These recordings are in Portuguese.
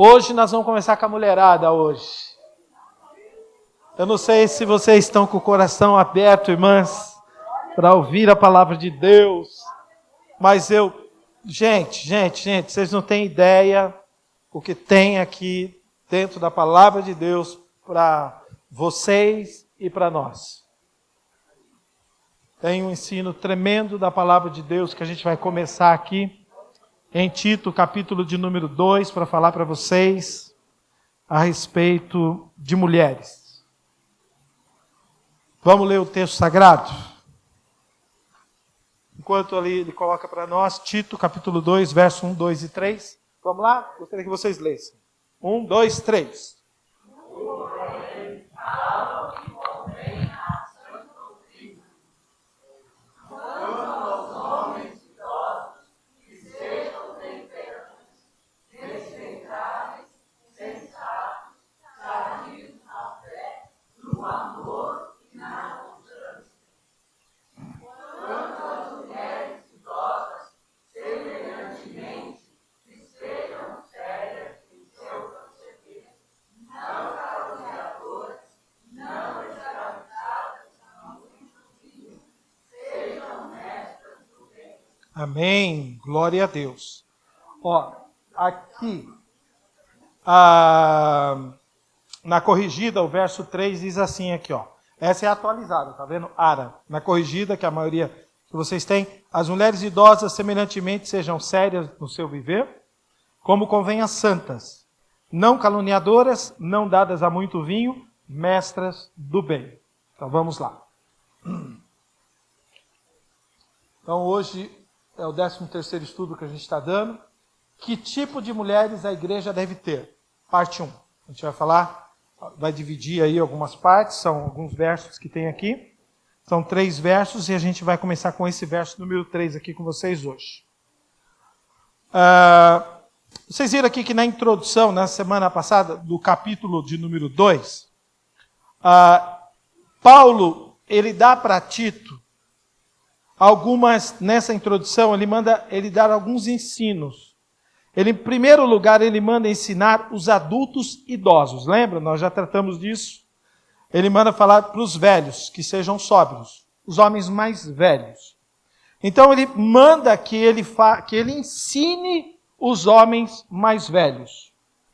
Hoje nós vamos começar com a mulherada hoje. Eu não sei se vocês estão com o coração aberto, irmãs, para ouvir a palavra de Deus. Mas gente, vocês não têm ideia o que tem aqui dentro da palavra de Deus para vocês e para nós. Tem um ensino tremendo da palavra de Deus que a gente vai começar aqui em Tito, capítulo de número 2, para falar para vocês a respeito de mulheres. Vamos ler o texto sagrado? Enquanto ali ele coloca para nós, Tito, capítulo 2, verso 1, 2 e 3. Vamos lá? Gostaria que vocês lessem. 1, 2, 3. Amém, glória a Deus. Ó, aqui, na corrigida, o verso 3 diz assim aqui, ó. Essa é atualizada, tá vendo? Na corrigida, que a maioria que vocês têm, as mulheres idosas semelhantemente sejam sérias no seu viver, como convém às santas, não caluniadoras, não dadas a muito vinho, mestras do bem. Então vamos lá. Então hoje é o 13º estudo que a gente está dando. Que tipo de mulheres a igreja deve ter? Parte 1. A gente vai falar, vai dividir aí algumas partes, são alguns versos que tem aqui. São 3 versos e a gente vai começar com esse verso número 3 aqui com vocês hoje. Vocês viram aqui que na introdução, na semana passada, do capítulo de número 2, Paulo, ele dá para Tito nessa introdução, ele dar alguns ensinos. Em primeiro lugar, ele manda ensinar os adultos idosos. Lembra? Nós já tratamos disso. Ele manda falar para os velhos, que sejam sóbrios. Os homens mais velhos. Então, ele manda que ele ensine os homens mais velhos.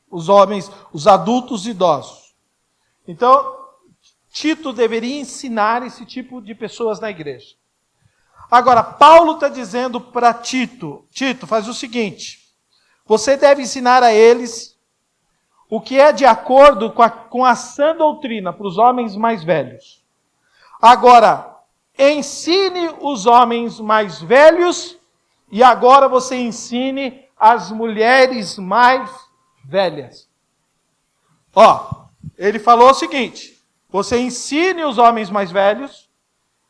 Os adultos idosos. Então, Tito deveria ensinar esse tipo de pessoas na igreja. Agora, Paulo está dizendo para Tito, faz o seguinte, você deve ensinar a eles o que é de acordo com a sã doutrina para os homens mais velhos. Agora, ensine os homens mais velhos e agora você ensine as mulheres mais velhas. Ele falou o seguinte, você ensine os homens mais velhos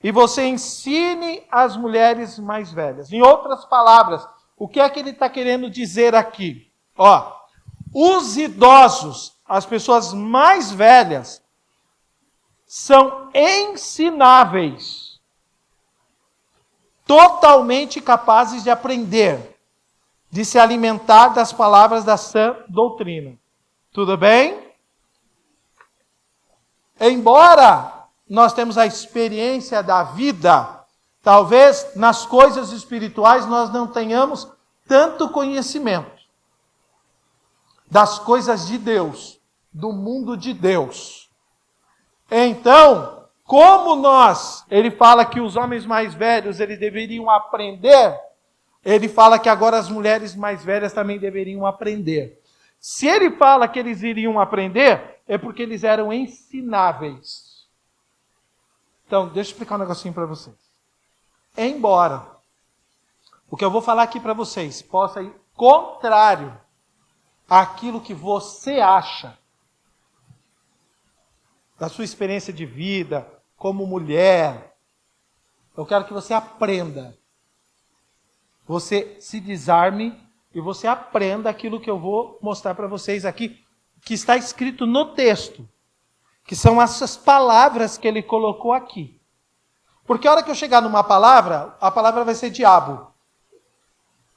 e você ensine as mulheres mais velhas. Em outras palavras, o que é que ele está querendo dizer aqui? Os idosos, as pessoas mais velhas, são ensináveis, totalmente capazes de aprender, de se alimentar das palavras da sã doutrina. Tudo bem? Embora nós temos a experiência da vida, talvez nas coisas espirituais nós não tenhamos tanto conhecimento das coisas de Deus, do mundo de Deus. Então, ele fala que os homens mais velhos, eles deveriam aprender, ele fala que agora as mulheres mais velhas também deveriam aprender. Se ele fala que eles iriam aprender, é porque eles eram ensináveis. Então, deixa eu explicar um negocinho para vocês. Embora o que eu vou falar aqui para vocês possa ir contrário àquilo que você acha da sua experiência de vida como mulher, eu quero que você aprenda. Você se desarme e você aprenda aquilo que eu vou mostrar para vocês aqui, que está escrito no texto. Que são essas palavras que ele colocou aqui. Porque a hora que eu chegar numa palavra, a palavra vai ser diabo.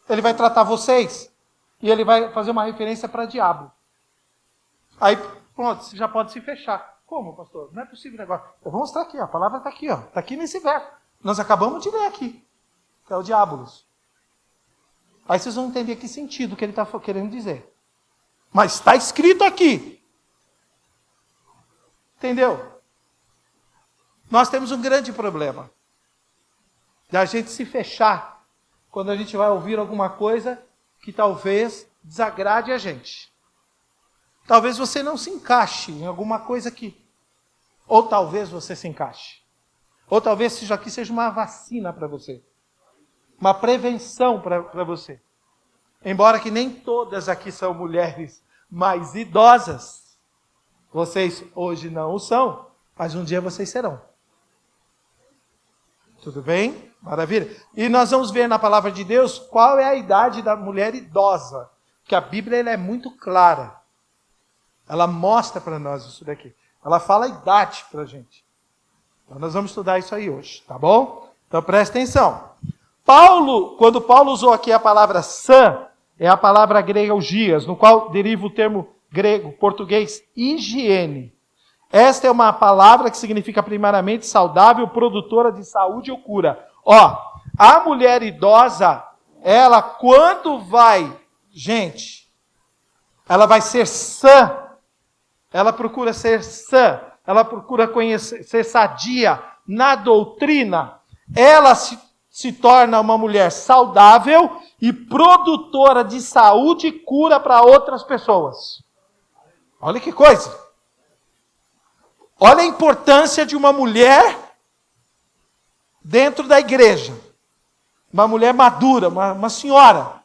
Ele vai tratar vocês e ele vai fazer uma referência para diabo. Aí, pronto, você já pode se fechar. Como, pastor? Não é possível agora. Eu vou mostrar aqui, ó. A palavra está aqui, ó. Está aqui nesse verso. Nós acabamos de ler aqui. Que é o diabolos. Aí vocês vão entender que sentido que ele está querendo dizer. Mas está escrito aqui. Entendeu? Nós temos um grande problema. De a gente se fechar quando a gente vai ouvir alguma coisa que talvez desagrade a gente. Talvez você não se encaixe em alguma coisa aqui. Ou talvez você se encaixe. Ou talvez isso aqui seja uma vacina para você. Uma prevenção para você. Embora que nem todas aqui são mulheres mais idosas. Vocês hoje não o são, mas um dia vocês serão. Tudo bem? Maravilha. E nós vamos ver na palavra de Deus qual é a idade da mulher idosa. Porque a Bíblia ela é muito clara. Ela mostra para nós isso daqui. Ela fala a idade para a gente. Então nós vamos estudar isso aí hoje, tá bom? Então presta atenção. Quando Paulo usou aqui a palavra sã, é a palavra grega eugias, no qual deriva o termo grego, português, higiene. Esta é uma palavra que significa primariamente saudável, produtora de saúde ou cura. Ó, a mulher idosa, ela quando vai, gente, ela vai ser sã. Ela procura ser sã, ela procura ser sadia na doutrina. Ela se torna uma mulher saudável e produtora de saúde e cura para outras pessoas. Olha que coisa! Olha a importância de uma mulher dentro da igreja. Uma mulher madura, uma senhora.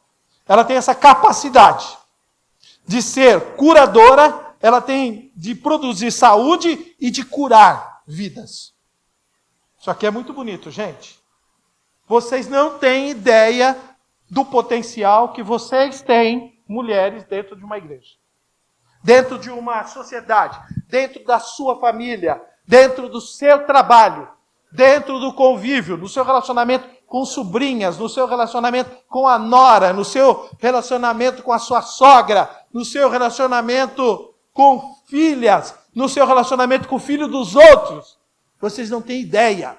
Ela tem essa capacidade de ser curadora. Ela tem de produzir saúde e de curar vidas. Isso aqui é muito bonito, gente. Vocês não têm ideia do potencial que vocês têm, mulheres, dentro de uma igreja. Dentro de uma sociedade, dentro da sua família, dentro do seu trabalho, dentro do convívio, no seu relacionamento com sobrinhas, no seu relacionamento com a nora, no seu relacionamento com a sua sogra, no seu relacionamento com filhas, no seu relacionamento com o filho dos outros. Vocês não têm ideia.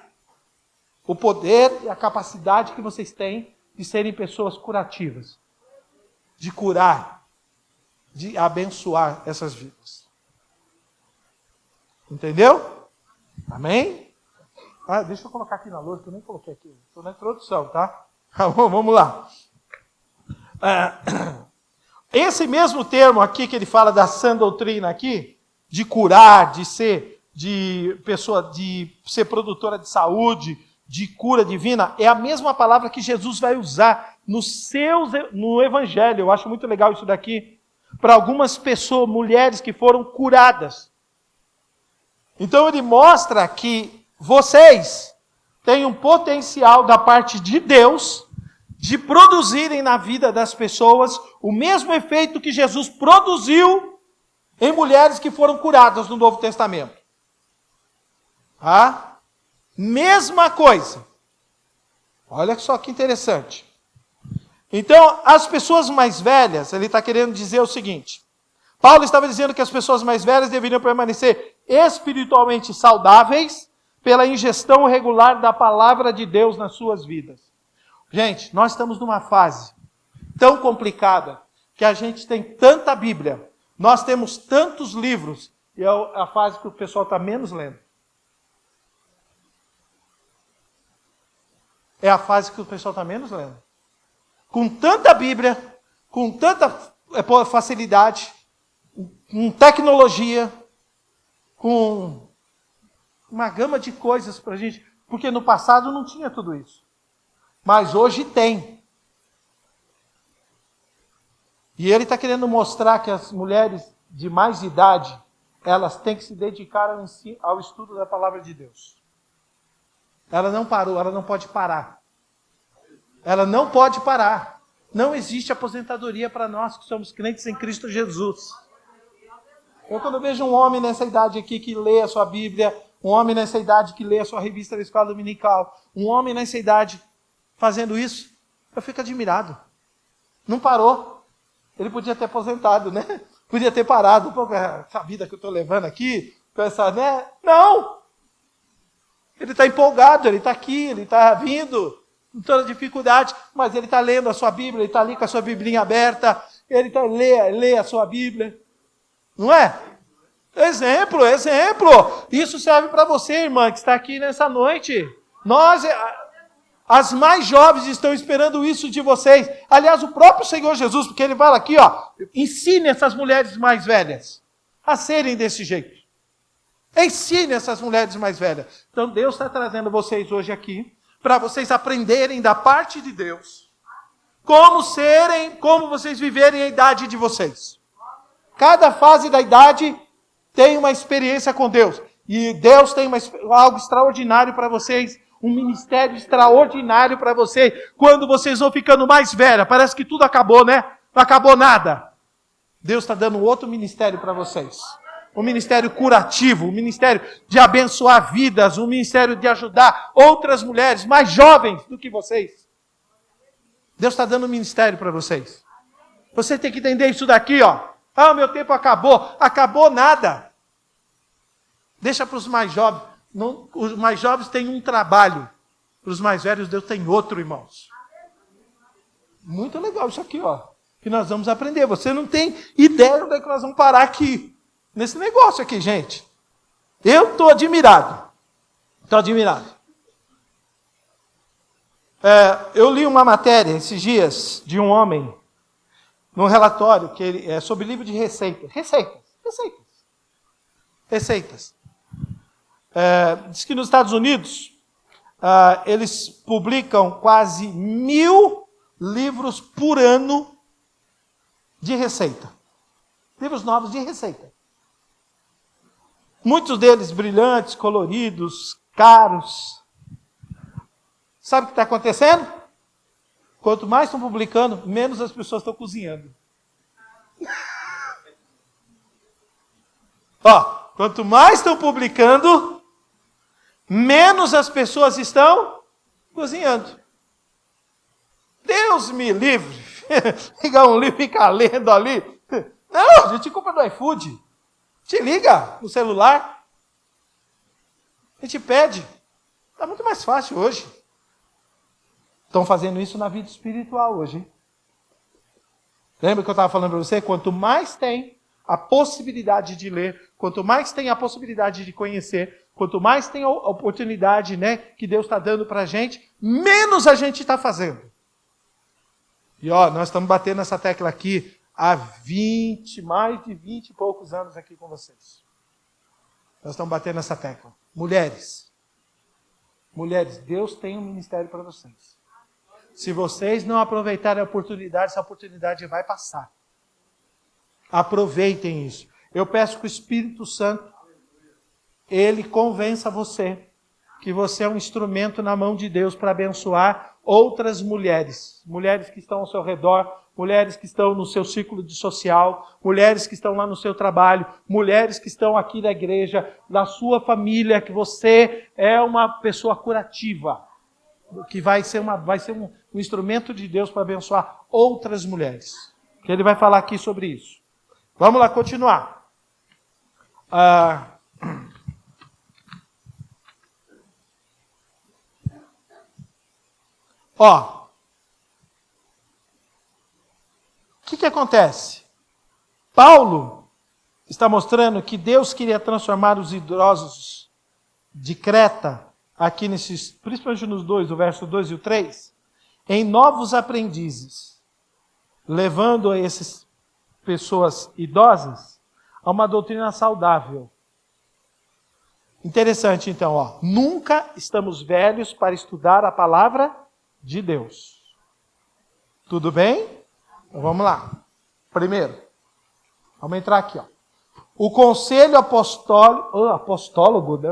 O poder e a capacidade que vocês têm de serem pessoas curativas. De curar. De abençoar essas vidas. Entendeu? Amém? Ah, deixa eu colocar aqui na lousa, que eu nem coloquei aqui. Estou na introdução, tá? Vamos lá. Esse mesmo termo aqui que ele fala da sã doutrina aqui, de curar, de ser produtora de saúde, de cura divina, é a mesma palavra que Jesus vai usar no Evangelho. Eu acho muito legal isso daqui. Para algumas pessoas, mulheres que foram curadas. Então ele mostra que vocês têm um potencial da parte de Deus de produzirem na vida das pessoas o mesmo efeito que Jesus produziu em mulheres que foram curadas no Novo Testamento. Tá? Mesma coisa. Olha só que interessante. Então, as pessoas mais velhas, ele está querendo dizer o seguinte. Paulo estava dizendo que as pessoas mais velhas deveriam permanecer espiritualmente saudáveis pela ingestão regular da palavra de Deus nas suas vidas. Gente, nós estamos numa fase tão complicada que a gente tem tanta Bíblia, nós temos tantos livros, e é a fase que o pessoal está menos lendo. É a fase que o pessoal está menos lendo. Com tanta Bíblia, com tanta facilidade, com tecnologia, com uma gama de coisas para a gente, porque no passado não tinha tudo isso. Mas hoje tem. E ele está querendo mostrar que as mulheres de mais idade, elas têm que se dedicar ao estudo da palavra de Deus. Ela não parou, ela não pode parar. Ela não pode parar. Não existe aposentadoria para nós que somos crentes em Cristo Jesus. Eu quando vejo um homem nessa idade aqui que lê a sua Bíblia, um homem nessa idade que lê a sua revista da escola dominical, um homem nessa idade fazendo isso, eu fico admirado. Não parou. Ele podia ter aposentado, né? Podia ter parado, pô, essa vida que eu estou levando aqui, pensar, né? Não! Ele está empolgado, ele está aqui, ele está vindo, com toda dificuldade, mas ele está lendo a sua Bíblia, ele está ali com a sua Biblinha aberta, ele está lê a sua Bíblia. Não é? Exemplo. Isso serve para você, irmã, que está aqui nessa noite. As mais jovens estão esperando isso de vocês. Aliás, o próprio Senhor Jesus, porque ele fala aqui, ó, ensine essas mulheres mais velhas a serem desse jeito. Ensine essas mulheres mais velhas. Então Deus está trazendo vocês hoje aqui, para vocês aprenderem da parte de Deus, como vocês viverem a idade de vocês. Cada fase da idade tem uma experiência com Deus. E Deus tem algo extraordinário para vocês. Um ministério extraordinário para vocês. Quando vocês vão ficando mais velha, parece que tudo acabou, né? Não acabou nada. Deus está dando outro ministério para vocês. Um ministério curativo, um ministério de abençoar vidas, um ministério de ajudar outras mulheres mais jovens do que vocês. Deus está dando um ministério para vocês. Você tem que entender isso daqui, ó. Ah, meu tempo acabou. Acabou nada. Deixa para os mais jovens. Os mais jovens têm um trabalho. Para os mais velhos, Deus tem outro, irmãos. Muito legal isso aqui, ó. Que nós vamos aprender. Você não tem ideia onde é que nós vamos parar aqui. Nesse negócio aqui, gente. Eu estou admirado. Estou admirado. Eu li uma matéria esses dias de um homem, num relatório que é sobre livro de receitas. Receitas. Diz que nos Estados Unidos, eles publicam quase 1000 livros por ano de receita. Livros novos de receita. Muitos deles brilhantes, coloridos, caros. Sabe o que está acontecendo? Quanto mais estão publicando, menos as pessoas estão cozinhando. Ó, quanto mais estão publicando, menos as pessoas estão cozinhando. Deus me livre. Pegar um livro e ficar lendo ali. Não, a gente compra no iFood. Te liga no celular. A gente pede. Está muito mais fácil hoje. Estão fazendo isso na vida espiritual hoje. Hein? Lembra que eu estava falando para você? Quanto mais tem a possibilidade de ler, quanto mais tem a possibilidade de conhecer, quanto mais tem a oportunidade, né, que Deus está dando para a gente, menos a gente está fazendo. E ó, nós estamos batendo essa tecla aqui há mais de 20 e poucos anos aqui com vocês. Nós estamos batendo essa tecla. Mulheres, Deus tem um ministério para vocês. Se vocês não aproveitarem a oportunidade, essa oportunidade vai passar. Aproveitem isso. Eu peço que o Espírito Santo, ele convença você que você é um instrumento na mão de Deus para abençoar outras mulheres. Mulheres que estão ao seu redor, mulheres que estão no seu círculo de social, mulheres que estão lá no seu trabalho, mulheres que estão aqui na igreja, na sua família, que você é uma pessoa curativa, que vai ser um instrumento de Deus para abençoar outras mulheres. Que ele vai falar aqui sobre isso. Vamos lá, continuar. O que acontece? Paulo está mostrando que Deus queria transformar os idosos de Creta, aqui nesses, principalmente nos dois, o verso 2 e o 3, em novos aprendizes, levando a essas pessoas idosas a uma doutrina saudável. Interessante, então, ó. Nunca estamos velhos para estudar a palavra de Deus. Tudo bem? Então vamos lá. Primeiro, vamos entrar aqui, ó. O conselho apostólico,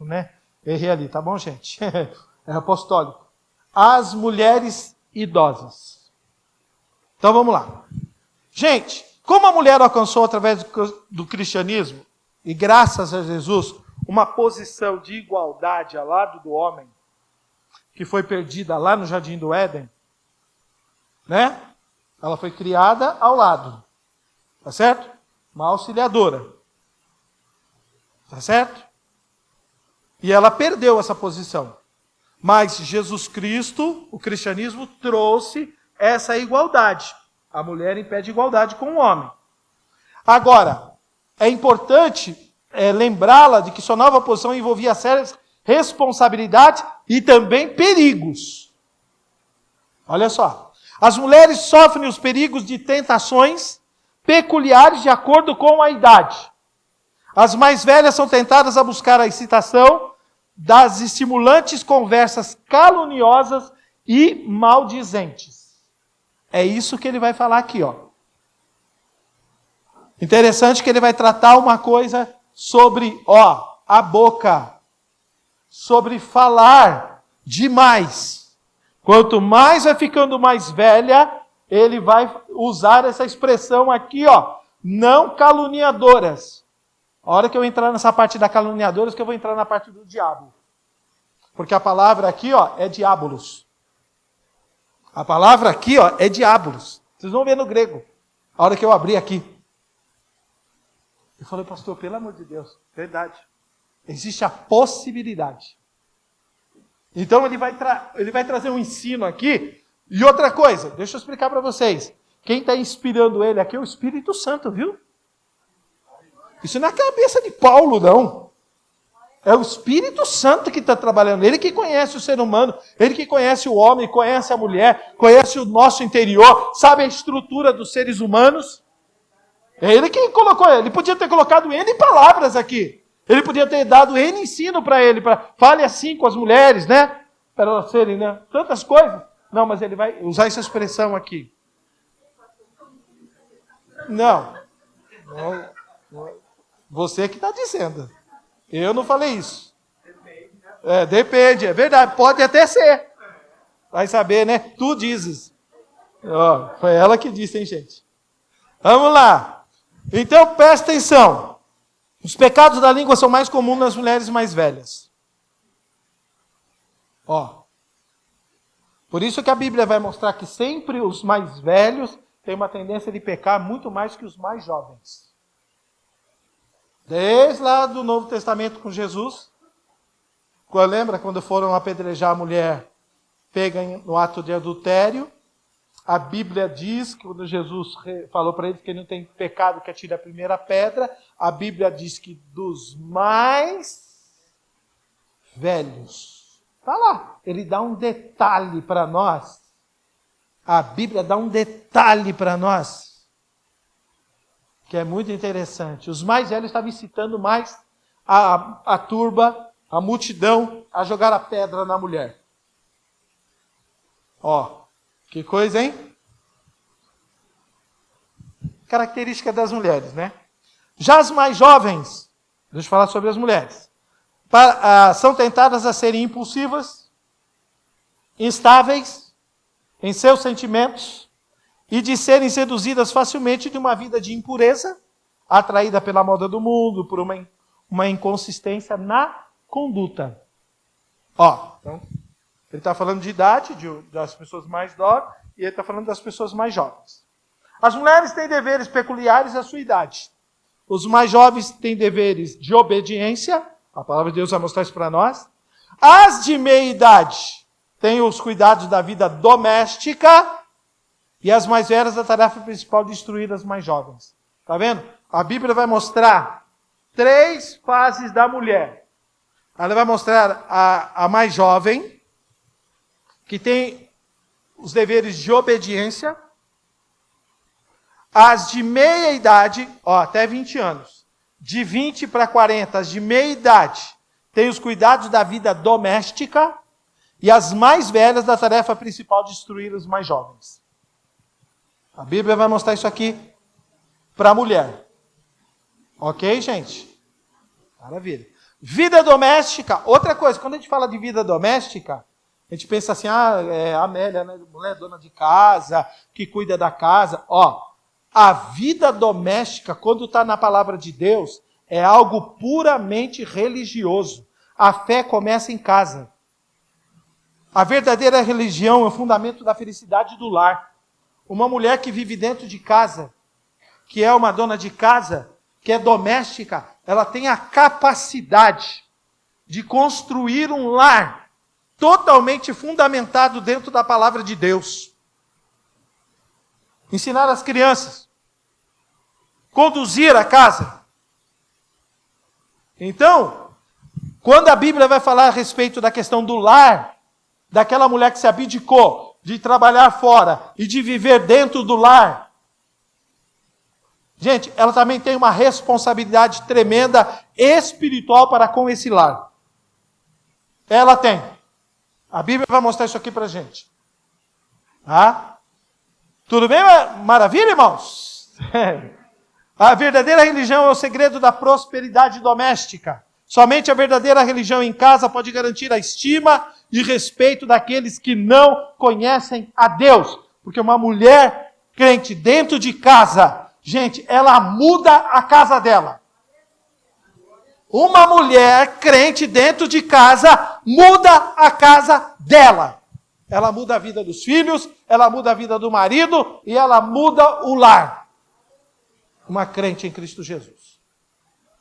né? Errei ali, tá bom, gente? É apostólico. As mulheres idosas. Então vamos lá. Gente, como a mulher alcançou através do cristianismo, e graças a Jesus, uma posição de igualdade ao lado do homem, que foi perdida lá no Jardim do Éden, né? Ela foi criada ao lado. Tá certo? Uma auxiliadora. Tá certo? E ela perdeu essa posição. Mas Jesus Cristo, o cristianismo, trouxe essa igualdade. A mulher impede igualdade com o homem. Agora, é importante lembrá-la de que sua nova posição envolvia sérias responsabilidades e também perigos. Olha só. As mulheres sofrem os perigos de tentações peculiares de acordo com a idade. As mais velhas são tentadas a buscar a excitação das estimulantes conversas caluniosas e maldizentes. É isso que ele vai falar aqui, ó. Interessante que ele vai tratar uma coisa sobre, a boca. Sobre falar demais. Quanto mais vai ficando mais velha, ele vai usar essa expressão aqui, não caluniadoras. A hora que eu entrar nessa parte da caluniadoras, que eu vou entrar na parte do diabo. Porque a palavra aqui, é diabolos. A palavra aqui, é diabolos. Vocês vão ver no grego. A hora que eu abrir aqui. Eu falei, pastor, pelo amor de Deus, verdade. Existe a possibilidade. Então ele vai trazer um ensino aqui. E outra coisa, deixa eu explicar para vocês. Quem está inspirando ele aqui é o Espírito Santo, viu? Isso não é a cabeça de Paulo, não. É o Espírito Santo que está trabalhando. Ele que conhece o ser humano, ele que conhece o homem, conhece a mulher, conhece o nosso interior, sabe a estrutura dos seres humanos. É ele que colocou, ele podia ter colocado N palavras aqui. Ele podia ter dado N ensino para ele, fale assim com as mulheres, né? Para elas serem, né? Tantas coisas. Não, mas ele vai usar essa expressão aqui. Não. Você que está dizendo. Eu não falei isso. Depende, é verdade. Pode até ser. Vai saber, né? Tu dizes. Foi ela que disse, hein, gente? Vamos lá. Então, presta atenção. Os pecados da língua são mais comuns nas mulheres mais velhas. Por isso que a Bíblia vai mostrar que sempre os mais velhos têm uma tendência de pecar muito mais que os mais jovens. Desde lá do Novo Testamento com Jesus, lembra quando foram apedrejar a mulher pega no ato de adultério? A Bíblia diz que quando Jesus falou para eles que ele não tem pecado que atire a primeira pedra, a Bíblia diz que dos mais velhos. Está lá. Ele dá um detalhe para nós. A Bíblia dá um detalhe para nós, que é muito interessante. Os mais velhos estavam incitando mais a turba, a multidão, a jogar a pedra na mulher. Que coisa, hein? Característica das mulheres, né? Já as mais jovens, deixa eu falar sobre as mulheres, são tentadas a serem impulsivas, instáveis em seus sentimentos e de serem seduzidas facilmente de uma vida de impureza, atraída pela moda do mundo, por uma inconsistência na conduta. Então, ele está falando de idade, das pessoas mais novas, e ele está falando das pessoas mais jovens. As mulheres têm deveres peculiares à sua idade. Os mais jovens têm deveres de obediência, a palavra de Deus vai mostrar isso para nós. As de meia idade têm os cuidados da vida doméstica, e as mais velhas a tarefa principal de instruir as mais jovens. Está vendo? A Bíblia vai mostrar 3 fases da mulher. Ela vai mostrar a mais jovem, que tem os deveres de obediência. As de meia idade, até 20 anos. De 20 para 40, as de meia idade, têm os cuidados da vida doméstica. E as mais velhas da tarefa principal de instruir os mais jovens. A Bíblia vai mostrar isso aqui para a mulher. Ok, gente? Maravilha. Vida doméstica, outra coisa, quando a gente fala de vida doméstica, a gente pensa assim, é a Amélia, né? Mulher dona de casa, que cuida da casa. A vida doméstica, quando está na palavra de Deus, é algo puramente religioso. A fé começa em casa. A verdadeira religião é o fundamento da felicidade do lar. Uma mulher que vive dentro de casa, que é uma dona de casa, que é doméstica, ela tem a capacidade de construir um lar totalmente fundamentado dentro da palavra de Deus. Ensinar as crianças, conduzir a casa. Então, quando a Bíblia vai falar a respeito da questão do lar, daquela mulher que se abdicou de trabalhar fora e de viver dentro do lar, gente, ela também tem uma responsabilidade tremenda espiritual para com esse lar. Ela tem. A Bíblia vai mostrar isso aqui para a gente. Tá? Tudo bem? Maravilha, irmãos? A verdadeira religião é o segredo da prosperidade doméstica. Somente a verdadeira religião em casa pode garantir a estima e respeito daqueles que não conhecem a Deus. Porque uma mulher crente dentro de casa, gente, ela muda a casa dela. Uma mulher crente dentro de casa muda a casa dela. Ela muda a vida dos filhos, ela muda a vida do marido e ela muda o lar. Uma crente em Cristo Jesus.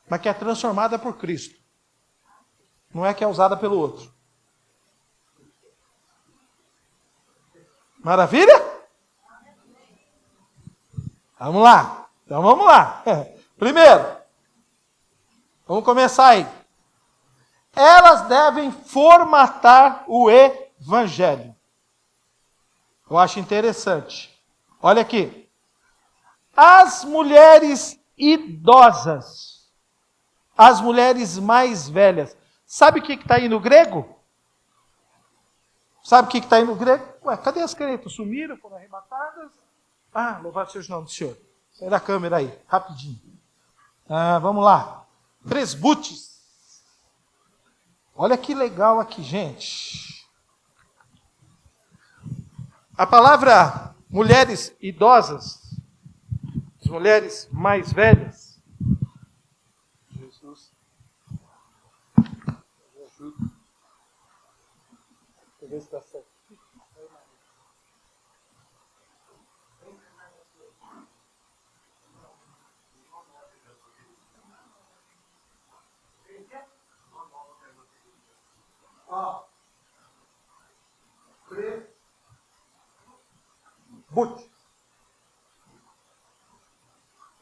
Mas que é transformada por Cristo. Não é que é usada pelo outro. Maravilha? Vamos lá. Então vamos lá. Primeiro, vamos começar aí. Elas devem formatar o Evangelho. Eu acho interessante. Olha aqui. As mulheres idosas, as mulheres mais velhas. Sabe o que está aí no grego? Sabe o que está aí no grego? Ué, cadê as canetas? Sumiram? Foram arrebatadas? Ah, louvado seja o nome do Senhor. Sai da câmera aí, rapidinho. Vamos lá. Presbutes. Olha que legal aqui, gente. A palavra mulheres idosas, as mulheres mais velhas. Jesus. Me ajuda. Deixa eu ver se está certo. Presbute.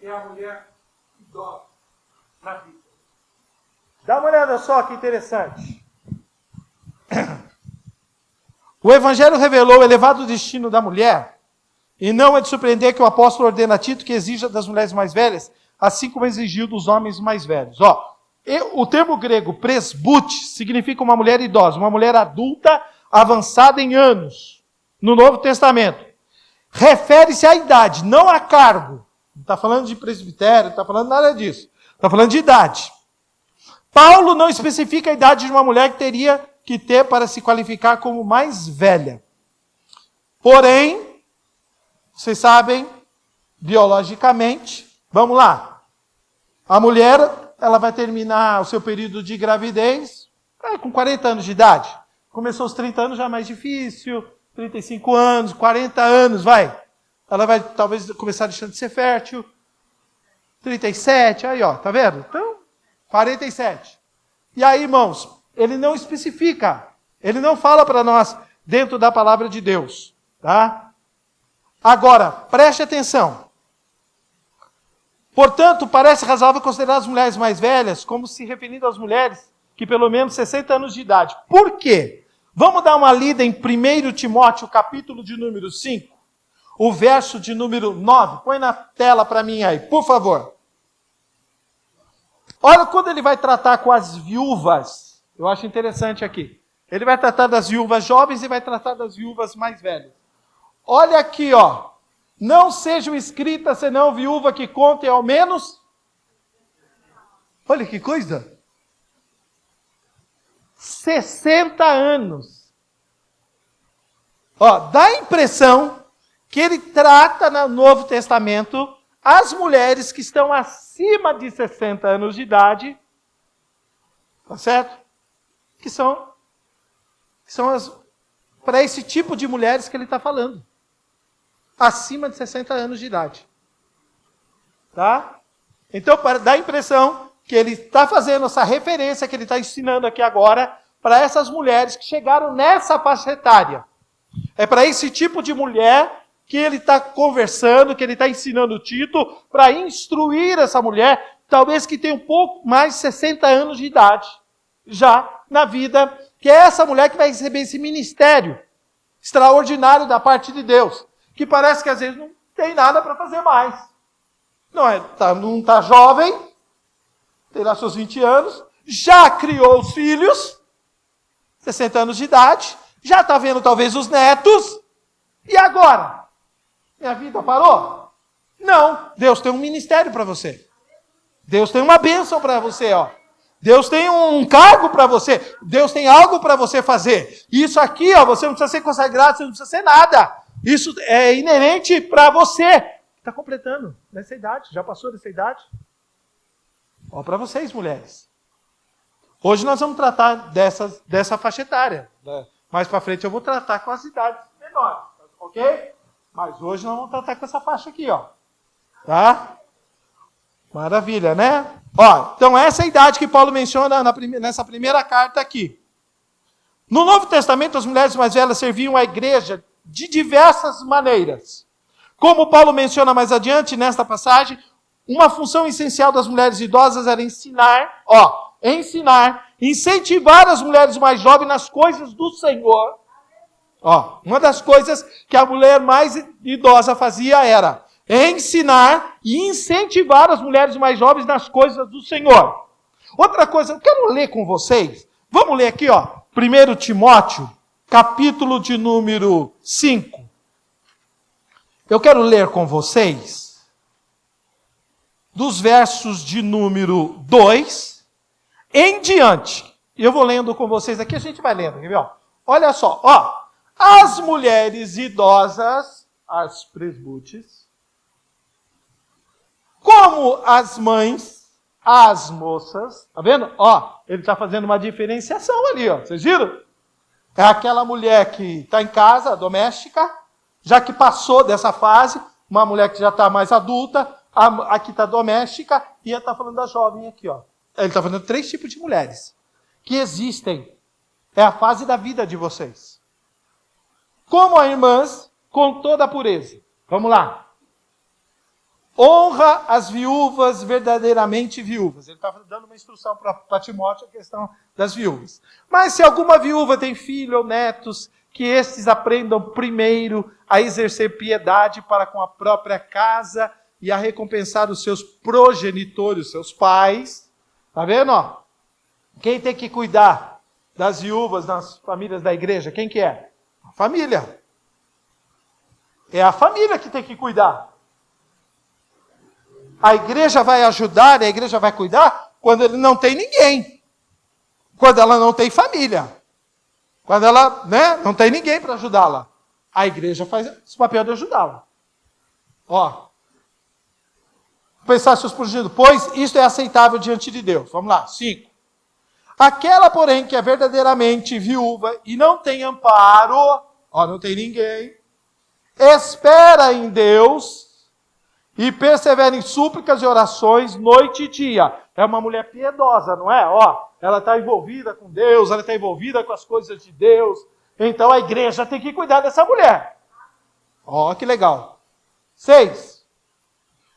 É a mulher idosa na Bíblia. Dá uma olhada só que interessante. O Evangelho revelou o elevado destino da mulher, e não é de surpreender que o apóstolo ordena a Tito que exija das mulheres mais velhas, assim como exigiu dos homens mais velhos. O termo grego presbute significa uma mulher idosa, uma mulher adulta, avançada em anos, no Novo Testamento. Refere-se à idade, não a cargo. Não está falando de presbitério, não está falando nada disso. Está falando de idade. Paulo não especifica a idade de uma mulher que teria que ter para se qualificar como mais velha. Porém, vocês sabem, biologicamente, vamos lá. A mulher, ela vai terminar o seu período de gravidez com 40 anos de idade. Começou aos 30 anos, já é mais difícil. 35 anos, 40 anos, vai. Ela vai talvez começar deixando de ser fértil. 37, aí ó, tá vendo? Então, 47. E aí, irmãos, ele não especifica. Ele não fala para nós dentro da palavra de Deus. Tá? Agora, preste atenção. Portanto, parece razoável considerar as mulheres mais velhas como se referindo às mulheres que pelo menos 60 anos de idade. Por quê? Vamos dar uma lida em 1 Timóteo, capítulo de número 5. O verso de número 9, põe na tela para mim aí, por favor. Olha quando ele vai tratar com as viúvas. Eu acho interessante aqui. Ele vai tratar das viúvas jovens e vai tratar das viúvas mais velhas. Olha aqui, ó. Não sejam escritas senão viúva que contem ao menos. Olha que coisa. 60 anos. Ó, dá a impressão que ele trata no Novo Testamento as mulheres que estão acima de 60 anos de idade, tá certo? Que são para esse tipo de mulheres que ele está falando. Acima de 60 anos de idade. Tá? Então, dá a impressão que ele está fazendo essa referência que ele está ensinando aqui agora para essas mulheres que chegaram nessa faixa etária. É para esse tipo de mulher que ele está conversando, que ele está ensinando o Tito, para instruir essa mulher, talvez que tenha um pouco mais de 60 anos de idade, já na vida, que é essa mulher que vai receber esse ministério extraordinário da parte de Deus, que parece que às vezes não tem nada para fazer mais. Não está jovem, tem lá seus 20 anos, já criou os filhos, 60 anos de idade, já está vendo talvez os netos, e agora? Minha vida parou? Não, Deus tem um ministério para você. Deus tem uma bênção para você, ó. Deus tem um cargo para você. Deus tem algo para você fazer. Isso aqui, ó, você não precisa ser consagrado, você não precisa ser nada. Isso é inerente para você. Está completando nessa idade, já passou dessa idade. Ó, para vocês, mulheres. Hoje nós vamos tratar dessa faixa etária. Mais para frente eu vou tratar com as idades menores, ok? Mas hoje nós vamos tratar com essa faixa aqui, ó. Tá? Maravilha, né? Ó, então essa é a idade que Paulo menciona nessa primeira carta aqui. No Novo Testamento, as mulheres mais velhas serviam à igreja de diversas maneiras. Como Paulo menciona mais adiante nesta passagem, uma função essencial das mulheres idosas era ensinar, incentivar as mulheres mais jovens nas coisas do Senhor. Ó, uma das coisas que a mulher mais idosa fazia era ensinar e incentivar as mulheres mais jovens nas coisas do Senhor. Outra coisa, eu quero ler com vocês. Vamos ler aqui, ó, 1 Timóteo, capítulo de número 5. Eu quero ler com vocês dos versos de número 2 em diante. Eu vou lendo com vocês aqui, a gente vai lendo, quer ver? Ó? Olha só, ó. As mulheres idosas, as presbúteres, como as mães, as moças, tá vendo? Ó, ele está fazendo uma diferenciação ali, ó. Vocês viram? É aquela mulher que está em casa, doméstica, já que passou dessa fase, uma mulher que já está mais adulta, aqui está doméstica, e ele está falando da jovem aqui, ó. Ele está falando 3 tipos de mulheres que existem. É a fase da vida de vocês. Como as irmãs, com toda a pureza. Vamos lá. Honra as viúvas verdadeiramente viúvas. Ele está dando uma instrução para Timóteo a questão das viúvas. Mas se alguma viúva tem filho ou netos, que estes aprendam primeiro a exercer piedade para com a própria casa e a recompensar os seus progenitores, os seus pais. Está vendo? Ó? Quem tem que cuidar das viúvas nas famílias da igreja? Quem que é? A família. É a família que tem que cuidar. A igreja vai ajudar, a igreja vai cuidar quando ele não tem ninguém. Quando ela não tem família. Quando ela, não tem ninguém para ajudá-la. A igreja faz esse papel de ajudá-la. Ó. Pensar seus projetos. Pois isto é aceitável diante de Deus. Vamos lá. 5. Aquela, porém, que é verdadeiramente viúva e não tem amparo, ó, não tem ninguém, espera em Deus e persevera em súplicas e orações noite e dia. É uma mulher piedosa, não é? Ó, ela está envolvida com Deus, ela está envolvida com as coisas de Deus. Então a igreja tem que cuidar dessa mulher. Ó, que legal. 6.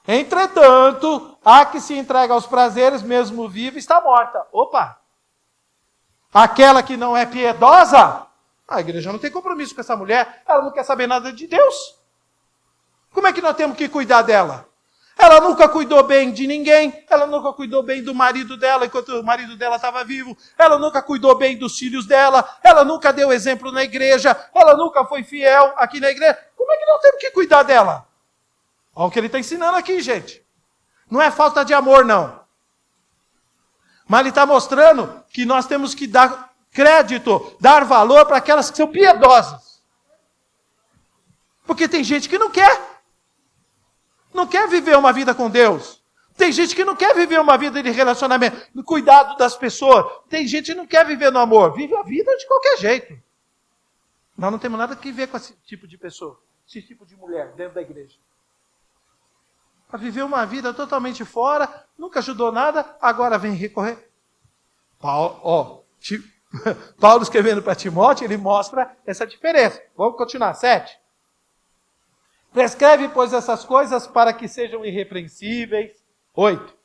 Entretanto, a que se entrega aos prazeres, mesmo viva, está morta. Opa! Aquela que não é piedosa, a igreja não tem compromisso com essa mulher, ela não quer saber nada de Deus. Como é que nós temos que cuidar dela? Ela nunca cuidou bem de ninguém, ela nunca cuidou bem do marido dela enquanto o marido dela estava vivo, ela nunca cuidou bem dos filhos dela, ela nunca deu exemplo na igreja, ela nunca foi fiel aqui na igreja. Como é que nós temos que cuidar dela? Olha o que ele está ensinando aqui, gente. Não é falta de amor, não. Mas ele está mostrando que nós temos que dar crédito, dar valor para aquelas que são piedosas. Porque tem gente que não quer. Não quer viver uma vida com Deus. Tem gente que não quer viver uma vida de relacionamento, no cuidado das pessoas. Tem gente que não quer viver no amor. Vive a vida de qualquer jeito. Nós não temos nada que ver com esse tipo de pessoa, esse tipo de mulher dentro da igreja. viveu uma vida totalmente fora, nunca ajudou nada, agora vem recorrer. Paulo escrevendo para Timóteo, ele mostra essa diferença. Vamos continuar. 7. Prescreve, pois, essas coisas para que sejam irrepreensíveis. 8.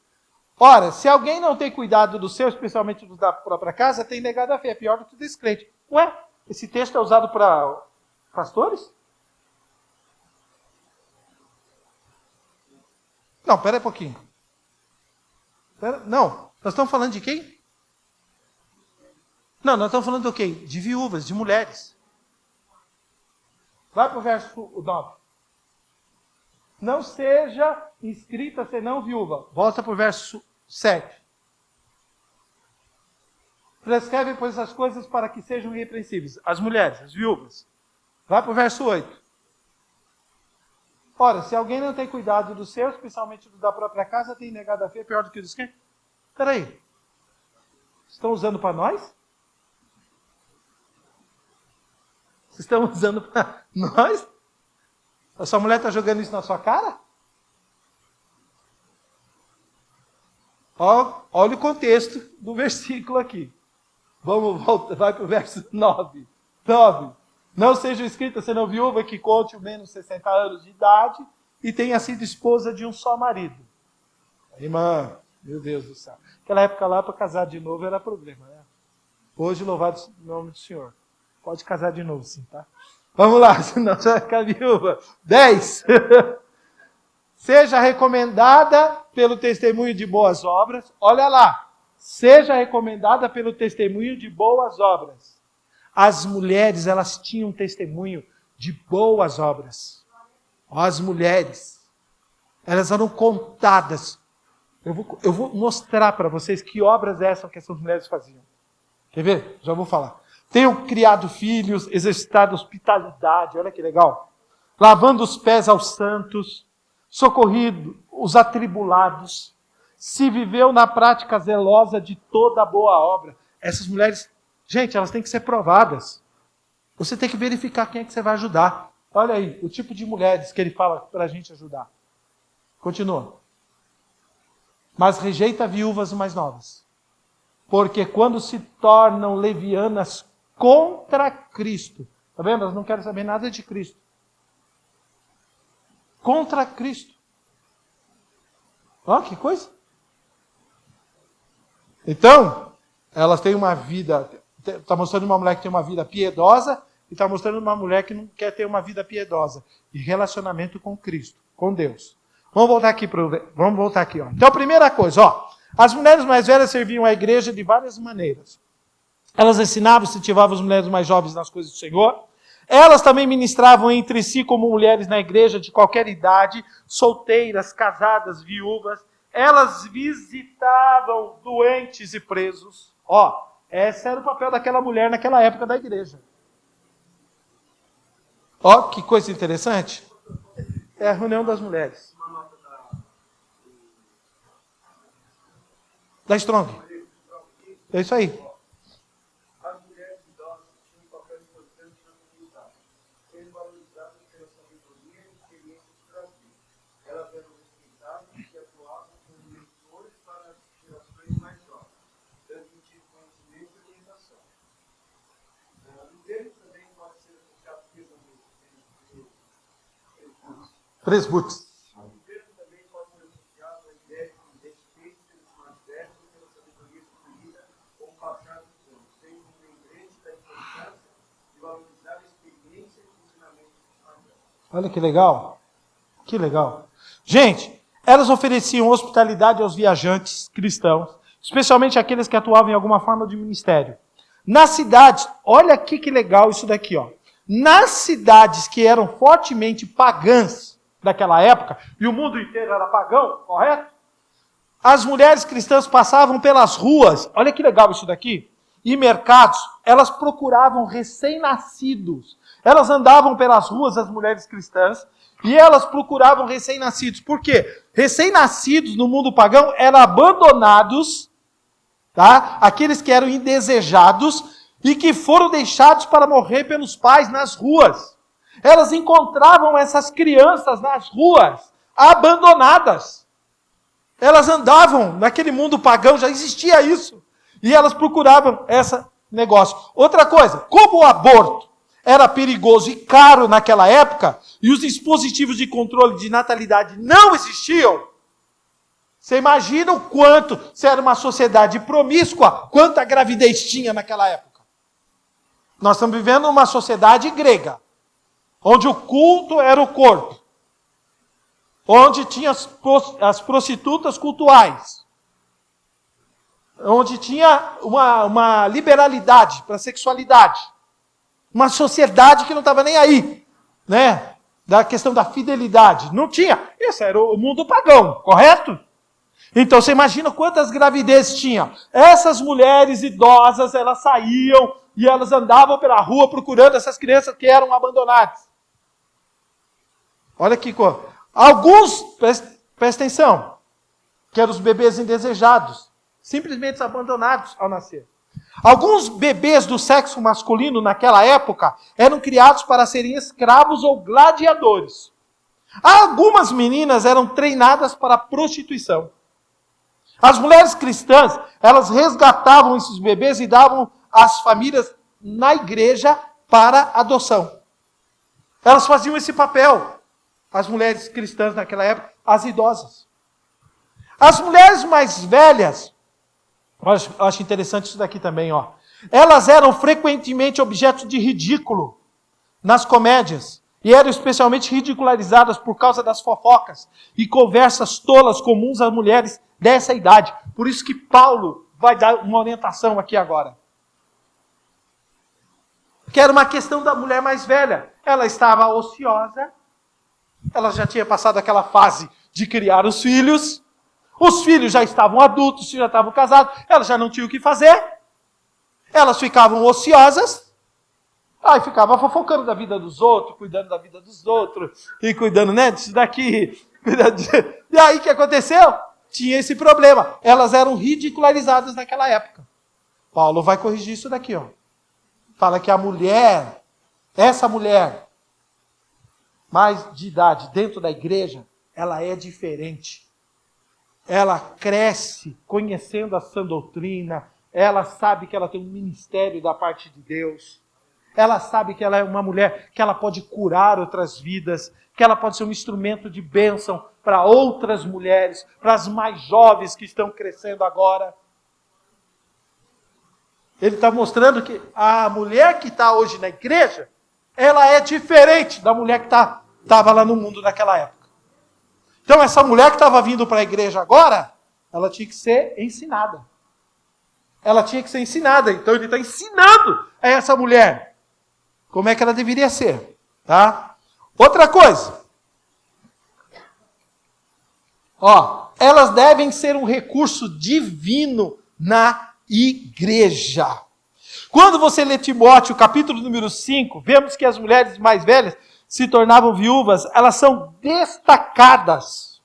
Ora, se alguém não tem cuidado do seu, especialmente dos da própria casa, tem negado a fé. É pior do que o descrente. Ué, esse texto é usado para pastores? Não, pera aí um pouquinho. Não, nós estamos falando de quem? Não, nós estamos falando do quê? De viúvas, de mulheres. Vai para o verso 9. Não seja inscrita senão viúva. Volta para o verso 7. Prescreve, pois, essas coisas para que sejam irrepreensíveis. As mulheres, as viúvas. Vai para o verso 8. Ora, se alguém não tem cuidado do seu, especialmente do da própria casa, tem negado a fé, pior do que o descrente. Espera aí. Estão usando para nós? Vocês estão usando para nós? A sua mulher está jogando isso na sua cara? Olha o contexto do versículo aqui. Vamos voltar, vai para o verso 9. 9. Não seja escrita senão viúva que conte o menos 60 anos de idade e tenha sido esposa de um só marido. Irmã, meu Deus do céu. Naquela época lá, para casar de novo era problema, né? Hoje, louvado o nome do Senhor. Pode casar de novo, sim, tá? Vamos lá, senão você vai ficar viúva. 10. Seja recomendada pelo testemunho de boas obras. Olha lá. Seja recomendada pelo testemunho de boas obras. As mulheres, elas tinham testemunho de boas obras. As mulheres, elas eram contadas. Eu vou mostrar para vocês que obras que essas mulheres faziam. Quer ver? Já vou falar. Tenham criado filhos, exercitado hospitalidade, olha que legal. Lavando os pés aos santos, socorrido os atribulados, se viveu na prática zelosa de toda boa obra. Essas mulheres, gente, elas têm que ser provadas. Você tem que verificar quem é que você vai ajudar. Olha aí, o tipo de mulheres que ele fala para a gente ajudar. Continua. Mas rejeita viúvas mais novas. Porque quando se tornam levianas contra Cristo. Está vendo? Elas não querem saber nada de Cristo. Contra Cristo. Ó, que coisa. Então, elas têm uma vida... Está mostrando uma mulher que tem uma vida piedosa e está mostrando uma mulher que não quer ter uma vida piedosa. E relacionamento com Cristo, com Deus. Vamos voltar aqui. Ó. Então, a primeira coisa, ó. As mulheres mais velhas serviam à igreja de várias maneiras. Elas ensinavam e incentivavam as mulheres mais jovens nas coisas do Senhor. Elas também ministravam entre si como mulheres na igreja de qualquer idade, solteiras, casadas, viúvas. Elas visitavam doentes e presos. Ó, esse era o papel daquela mulher naquela época da igreja. Ó, que coisa interessante. É a reunião das mulheres. Da Strong. É isso aí. As mulheres idosas tinham um papel importante na comunidade. Eles valorizavam pela sabedoria e experiência de trazer. Elas eram respeitadas e atuavam como mentores para as gerações mais jovens, transmitindo conhecimento e orientação. O termo também pode ser associado a Presbúteros. Olha que legal. Que legal. Gente, elas ofereciam hospitalidade aos viajantes cristãos, especialmente aqueles que atuavam em alguma forma de ministério. Nas cidades, olha aqui que legal isso daqui, ó. Nas cidades que eram fortemente pagãs daquela época, e o mundo inteiro era pagão, correto? As mulheres cristãs passavam pelas ruas, olha que legal isso daqui, e mercados, elas procuravam recém-nascidos. Elas andavam pelas ruas, as mulheres cristãs, e elas procuravam recém-nascidos. Por quê? Recém-nascidos no mundo pagão eram abandonados, tá? Aqueles que eram indesejados e que foram deixados para morrer pelos pais nas ruas. Elas encontravam essas crianças nas ruas, abandonadas. Elas andavam naquele mundo pagão, já existia isso. E elas procuravam esse negócio. Outra coisa, como o aborto era perigoso e caro naquela época, e os dispositivos de controle de natalidade não existiam, você imagina o quanto, se era uma sociedade promíscua, quanta gravidez tinha naquela época. Nós estamos vivendo uma sociedade grega, onde o culto era o corpo, onde tinha as prostitutas cultuais, onde tinha uma liberalidade para a sexualidade, uma sociedade que não estava nem aí, né? Da questão da fidelidade. Não tinha. Esse era o mundo pagão, correto? Então você imagina quantas gravidezes tinha. Essas mulheres idosas, elas saíam e elas andavam pela rua procurando essas crianças que eram abandonadas. Olha que coisa. Alguns, presta atenção, que eram os bebês indesejados, simplesmente abandonados ao nascer. Alguns bebês do sexo masculino naquela época eram criados para serem escravos ou gladiadores. Algumas meninas eram treinadas para a prostituição. As mulheres cristãs, elas resgatavam esses bebês e davam às famílias na igreja para adoção. Elas faziam esse papel. As mulheres cristãs naquela época, as idosas. As mulheres mais velhas, eu acho interessante isso daqui também, ó. Elas eram frequentemente objeto de ridículo nas comédias. E eram especialmente ridicularizadas por causa das fofocas e conversas tolas comuns às mulheres dessa idade. Por isso que Paulo vai dar uma orientação aqui agora. Que era uma questão da mulher mais velha. Ela estava ociosa. Ela já tinha passado aquela fase de criar os filhos. Os filhos já estavam adultos, já estavam casados. Elas já não tinham o que fazer. Elas ficavam ociosas. Aí ficava fofocando da vida dos outros, cuidando da vida dos outros. E cuidando, né, disso daqui. E aí o que aconteceu? Tinha esse problema. Elas eram ridicularizadas naquela época. Paulo vai corrigir isso daqui, ó. Fala que a mulher, essa mulher mais de idade dentro da igreja, ela é diferente. Ela cresce conhecendo a sã doutrina, ela sabe que ela tem um ministério da parte de Deus, ela sabe que ela é uma mulher que ela pode curar outras vidas, que ela pode ser um instrumento de bênção para outras mulheres, para as mais jovens que estão crescendo agora. Ele está mostrando que a mulher que está hoje na igreja, ela é diferente da mulher que estava lá no mundo naquela época. Então essa mulher que estava vindo para a igreja agora, ela tinha que ser ensinada. Ela tinha que ser ensinada. Então ele está ensinando a essa mulher como é que ela deveria ser. Tá? Outra coisa. Ó, elas devem ser um recurso divino na igreja. Quando você lê Timóteo, capítulo número 5, vemos que as mulheres mais velhas se tornavam viúvas, elas são destacadas.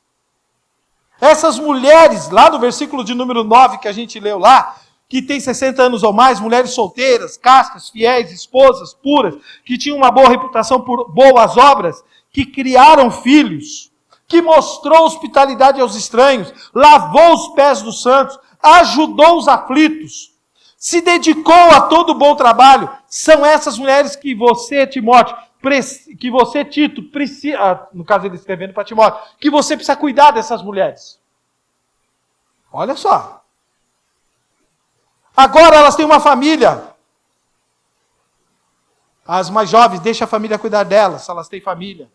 Essas mulheres, lá no versículo de número 9 que a gente leu lá, que tem 60 anos ou mais, mulheres solteiras, castas, fiéis, esposas, puras, que tinham uma boa reputação por boas obras, que criaram filhos, que mostrou hospitalidade aos estranhos, lavou os pés dos santos, ajudou os aflitos, se dedicou a todo bom trabalho. São essas mulheres que você, Timóteo, que você, Tito, precisa, no caso ele escrevendo para Timóteo, que você precisa cuidar dessas mulheres. Olha só. Agora elas têm uma família. As mais jovens, deixa a família cuidar delas, se elas têm família.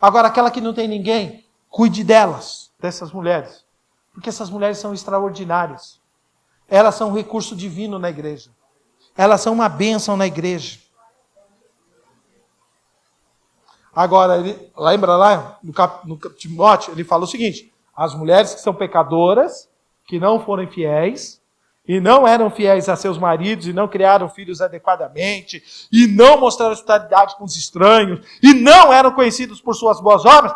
Agora aquela que não tem ninguém, cuide delas, dessas mulheres. Porque essas mulheres são extraordinárias. Elas são um recurso divino na igreja. Elas são uma bênção na igreja. Agora, lembra lá no Timóteo, ele fala o seguinte: as mulheres que são pecadoras, que não foram fiéis, e não eram fiéis a seus maridos, e não criaram filhos adequadamente, e não mostraram hospitalidade com os estranhos, e não eram conhecidos por suas boas obras,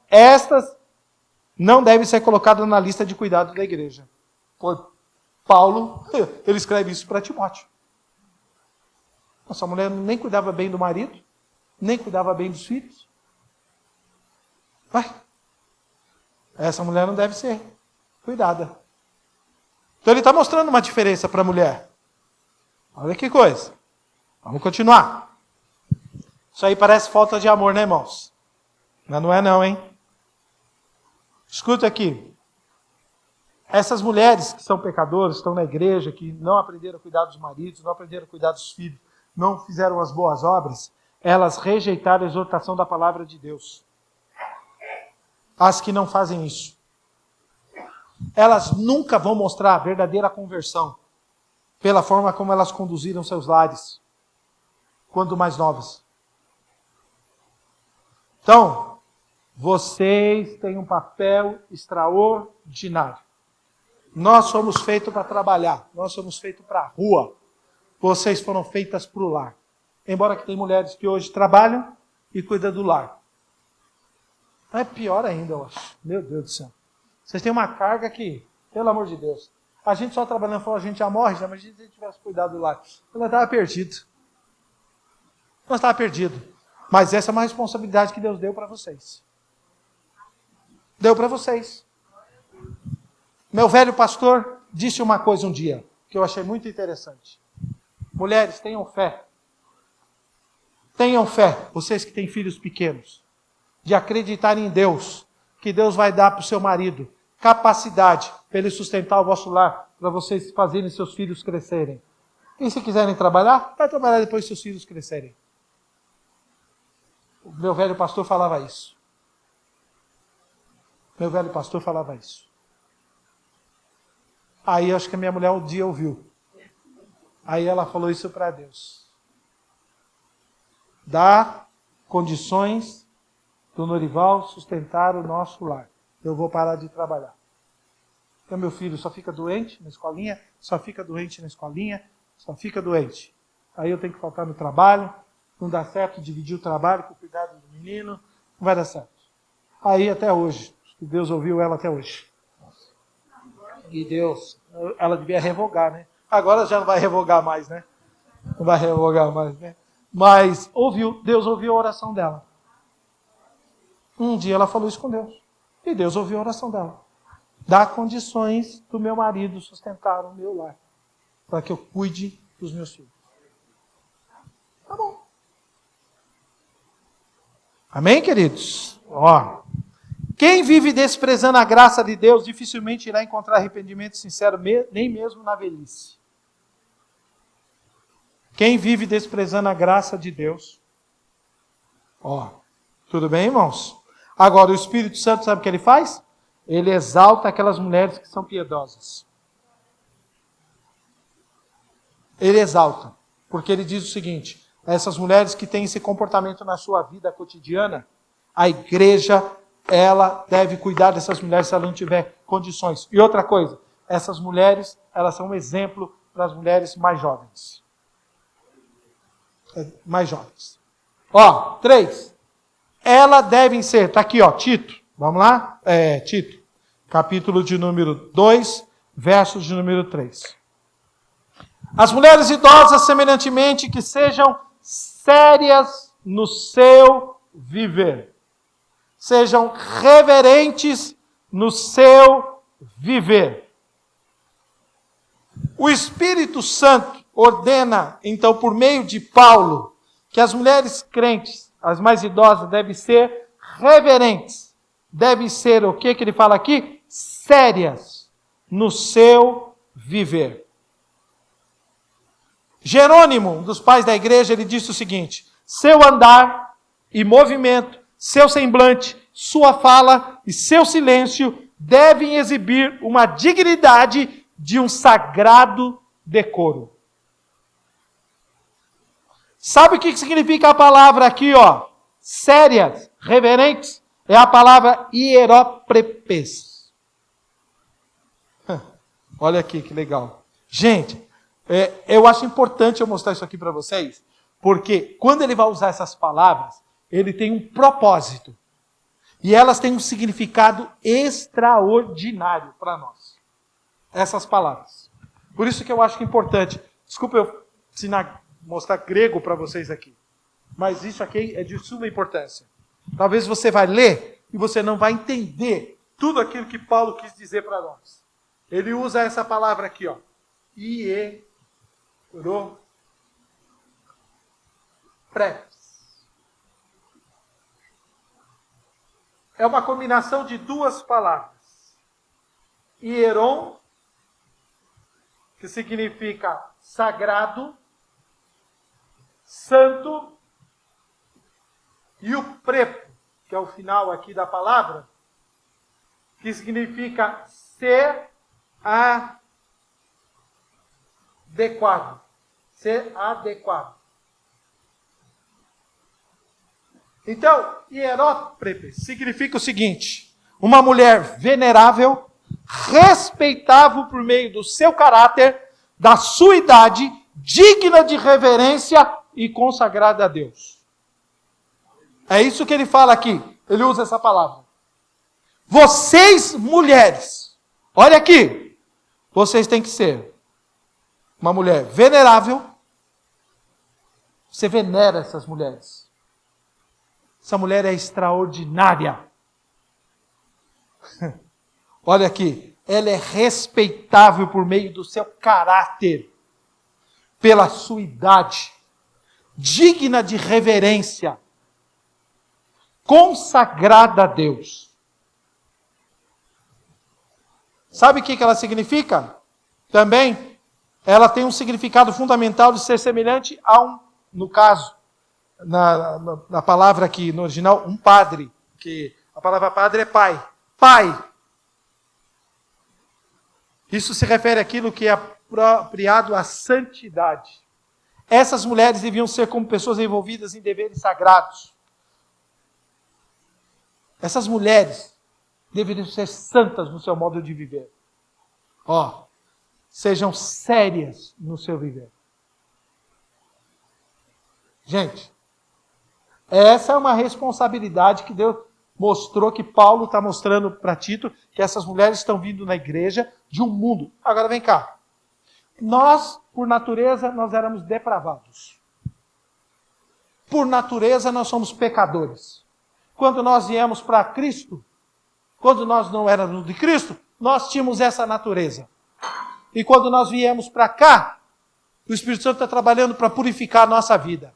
estas não devem ser colocadas na lista de cuidado da igreja. Paulo, ele escreve isso para Timóteo. Essa mulher nem cuidava bem do marido, nem cuidava bem dos filhos. essa mulher não deve ser cuidada. Então ele está mostrando uma diferença para a mulher. Olha que coisa. Vamos continuar. Isso aí parece falta de amor, né, irmãos? Mas não é não, hein? Escuta aqui. Essas mulheres que são pecadoras, estão na igreja, que não aprenderam a cuidar dos maridos, não aprenderam a cuidar dos filhos, não fizeram as boas obras, elas rejeitaram a exortação da palavra de Deus. As que não fazem isso, elas nunca vão mostrar a verdadeira conversão pela forma como elas conduziram seus lares quando mais novas. Então, vocês têm um papel extraordinário. Nós somos feitos para trabalhar, nós somos feitos para a rua. Vocês foram feitas para o lar. Embora que tem mulheres que hoje trabalham e cuidam do lar. É pior ainda, eu acho. Meu Deus do céu. Vocês têm uma carga que, pelo amor de Deus, a gente só trabalhando fora, a gente já morre, já, mas se a gente tivesse cuidado do lar, nós estava perdido. Nós estava perdido. Mas essa é uma responsabilidade que Deus deu para vocês. Deu para vocês. Meu velho pastor disse uma coisa um dia, que eu achei muito interessante. Mulheres, tenham fé. Tenham fé, vocês que têm filhos pequenos, de acreditar em Deus, que Deus vai dar para o seu marido capacidade para ele sustentar o vosso lar, para vocês fazerem seus filhos crescerem. E se quiserem trabalhar, vai trabalhar depois que seus filhos crescerem. O meu velho pastor falava isso. Meu velho pastor falava isso. Aí acho que a minha mulher um dia ouviu. Aí ela falou isso para Deus. Dá condições do Norival sustentar o nosso lar. Eu vou parar de trabalhar. Então meu filho só fica doente na escolinha, só fica doente na escolinha, só fica doente. Aí eu tenho que faltar no trabalho, não dá certo dividir o trabalho com o cuidado do menino, não vai dar certo. Aí até hoje, Deus ouviu ela até hoje. E Deus, ela devia revogar, né? Agora já não vai revogar mais, né? Não vai revogar mais, né? Mas Deus ouviu a oração dela. Um dia ela falou isso com Deus. E Deus ouviu a oração dela. Dá condições do meu marido sustentar o meu lar. Para que eu cuide dos meus filhos. Tá bom. Amém, queridos? Ó. Quem vive desprezando a graça de Deus dificilmente irá encontrar arrependimento sincero, nem mesmo na velhice. Quem vive desprezando a graça de Deus. Ó, tudo bem, irmãos? Agora, o Espírito Santo sabe o que ele faz? Ele exalta aquelas mulheres que são piedosas. Ele exalta, porque ele diz o seguinte, essas mulheres que têm esse comportamento na sua vida cotidiana, a igreja, ela deve cuidar dessas mulheres se ela não tiver condições. E outra coisa, essas mulheres, elas são um exemplo para as mulheres mais jovens. Mais jovens. Ó, 3. Elas devem ser, está aqui, ó, Tito. Vamos lá? Tito. Capítulo de número 2, versos de número 3. As mulheres idosas, semelhantemente, que sejam sérias no seu viver. Sejam reverentes no seu viver. O Espírito Santo ordena, então, por meio de Paulo, que as mulheres crentes, as mais idosas, devem ser reverentes. Devem ser, o que ele fala aqui? Sérias no seu viver. Jerônimo, um dos pais da igreja, ele disse o seguinte: seu andar e movimento, seu semblante, sua fala e seu silêncio devem exibir uma dignidade de um sagrado decoro. Sabe o que significa a palavra aqui, ó? Sérias, reverentes, é a palavra hieróprepes. Olha aqui que legal. Gente, eu acho importante eu mostrar isso aqui para vocês, porque quando ele vai usar essas palavras, ele tem um propósito. E elas têm um significado extraordinário para nós. Essas palavras. Por isso que eu acho que é importante. Desculpa eu mostrar grego para vocês aqui. Mas isso aqui é de suma importância. Talvez você vai ler e você não vai entender tudo aquilo que Paulo quis dizer para nós. Ele usa essa palavra aqui, ó. Hieroprepes. É uma combinação de duas palavras. Hieron, que significa sagrado, santo, e o prepo, que é o final aqui da palavra, que significa ser adequado. Ser adequado. Então, hieróprepe significa o seguinte: uma mulher venerável, respeitável por meio do seu caráter, da sua idade, digna de reverência e consagrada a Deus. É isso que ele fala aqui. Ele usa essa palavra. Vocês, mulheres, olha aqui, vocês têm que ser uma mulher venerável. Você venera essas mulheres. Essa mulher é extraordinária. Olha aqui, ela é respeitável por meio do seu caráter, pela sua idade, digna de reverência, consagrada a Deus. Sabe o que ela significa? Também, ela tem um significado fundamental de ser semelhante a no caso, na palavra aqui, no original, um padre, que a palavra padre é pai. Pai. Isso se refere àquilo que é apropriado à santidade. Essas mulheres deviam ser como pessoas envolvidas em deveres sagrados. Essas mulheres deveriam ser santas no seu modo de viver. Sejam sérias no seu viver. Gente, essa é uma responsabilidade que Deus mostrou, que Paulo está mostrando para Tito, que essas mulheres estão vindo na igreja de um mundo. Agora vem cá. Nós, por natureza, nós éramos depravados. Por natureza, nós somos pecadores. Quando nós viemos para Cristo, quando nós não éramos de Cristo, nós tínhamos essa natureza. E quando nós viemos para cá, o Espírito Santo está trabalhando para purificar a nossa vida.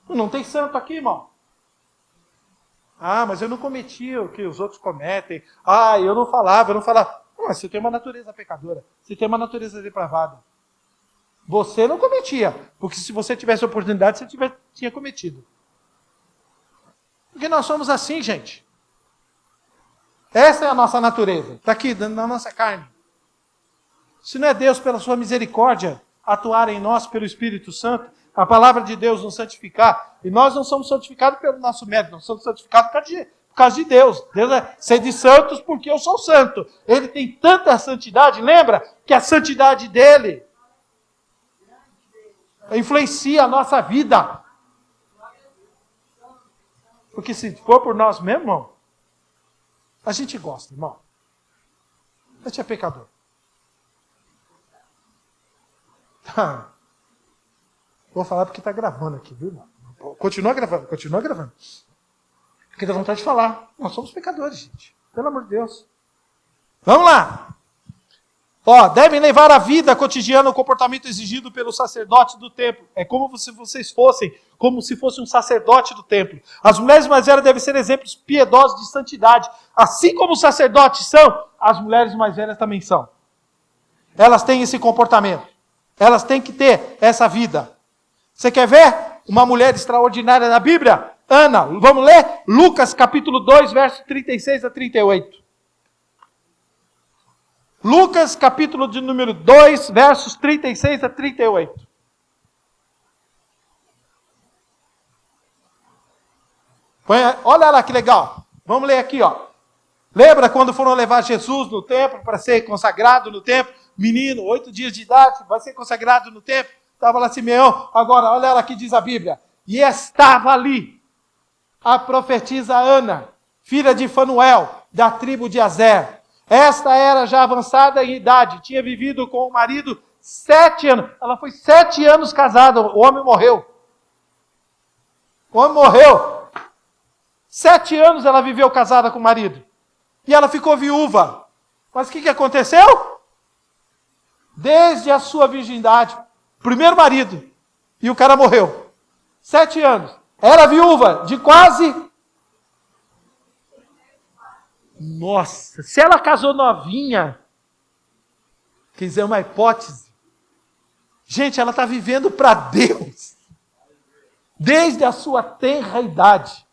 Não tem santo aqui, irmão. Mas eu não cometi o que os outros cometem. Eu não falava. Mas você tem uma natureza pecadora. Você tem uma natureza depravada. Você não cometia. Porque se você tivesse oportunidade, você tinha cometido. Porque nós somos assim, gente. Essa é a nossa natureza. Está aqui, na nossa carne. Se não é Deus, pela sua misericórdia, atuar em nós pelo Espírito Santo, a palavra de Deus nos santificar, e nós não somos santificados pelo nosso mérito, nós somos santificados por causa de Deus. Deus é sede santos porque eu sou santo. Ele tem tanta santidade, lembra que a santidade dele influencia a nossa vida. Porque se for por nós mesmos, irmão, a gente gosta, irmão. A gente é pecador. Vou falar porque está gravando aqui, viu, irmão? Continua gravando. Porque dá vontade de falar. Nós somos pecadores, gente. Pelo amor de Deus. Vamos lá. Devem levar a vida cotidiana o comportamento exigido pelo sacerdote do templo. É como se vocês fossem, como se fosse um sacerdote do templo. As mulheres mais velhas devem ser exemplos piedosos de santidade. Assim como os sacerdotes são, as mulheres mais velhas também são. Elas têm esse comportamento. Elas têm que ter essa vida. Você quer ver uma mulher extraordinária na Bíblia? Ana, vamos ler? Lucas capítulo 2, versos 36 a 38. Lucas capítulo de número 2, versos 36 a 38. Olha lá que legal. Vamos ler aqui, Lembra quando foram levar Jesus no templo para ser consagrado no templo? Menino, 8 dias de idade, vai ser consagrado no templo. Estava lá Simeão. Agora, olha lá que diz a Bíblia. E estava ali a profetisa Ana, filha de Fanuel, da tribo de Azer. Esta era já avançada em idade, tinha vivido com o marido 7 anos. Ela foi 7 anos casada, o homem morreu. 7 anos ela viveu casada com o marido. E ela ficou viúva. Mas o que aconteceu? Desde a sua virgindade, primeiro marido, e o cara morreu. 7 anos. Era viúva de quase... Nossa, se ela casou novinha, quer dizer, uma hipótese. Gente, ela está vivendo para Deus. Desde a sua tenra idade.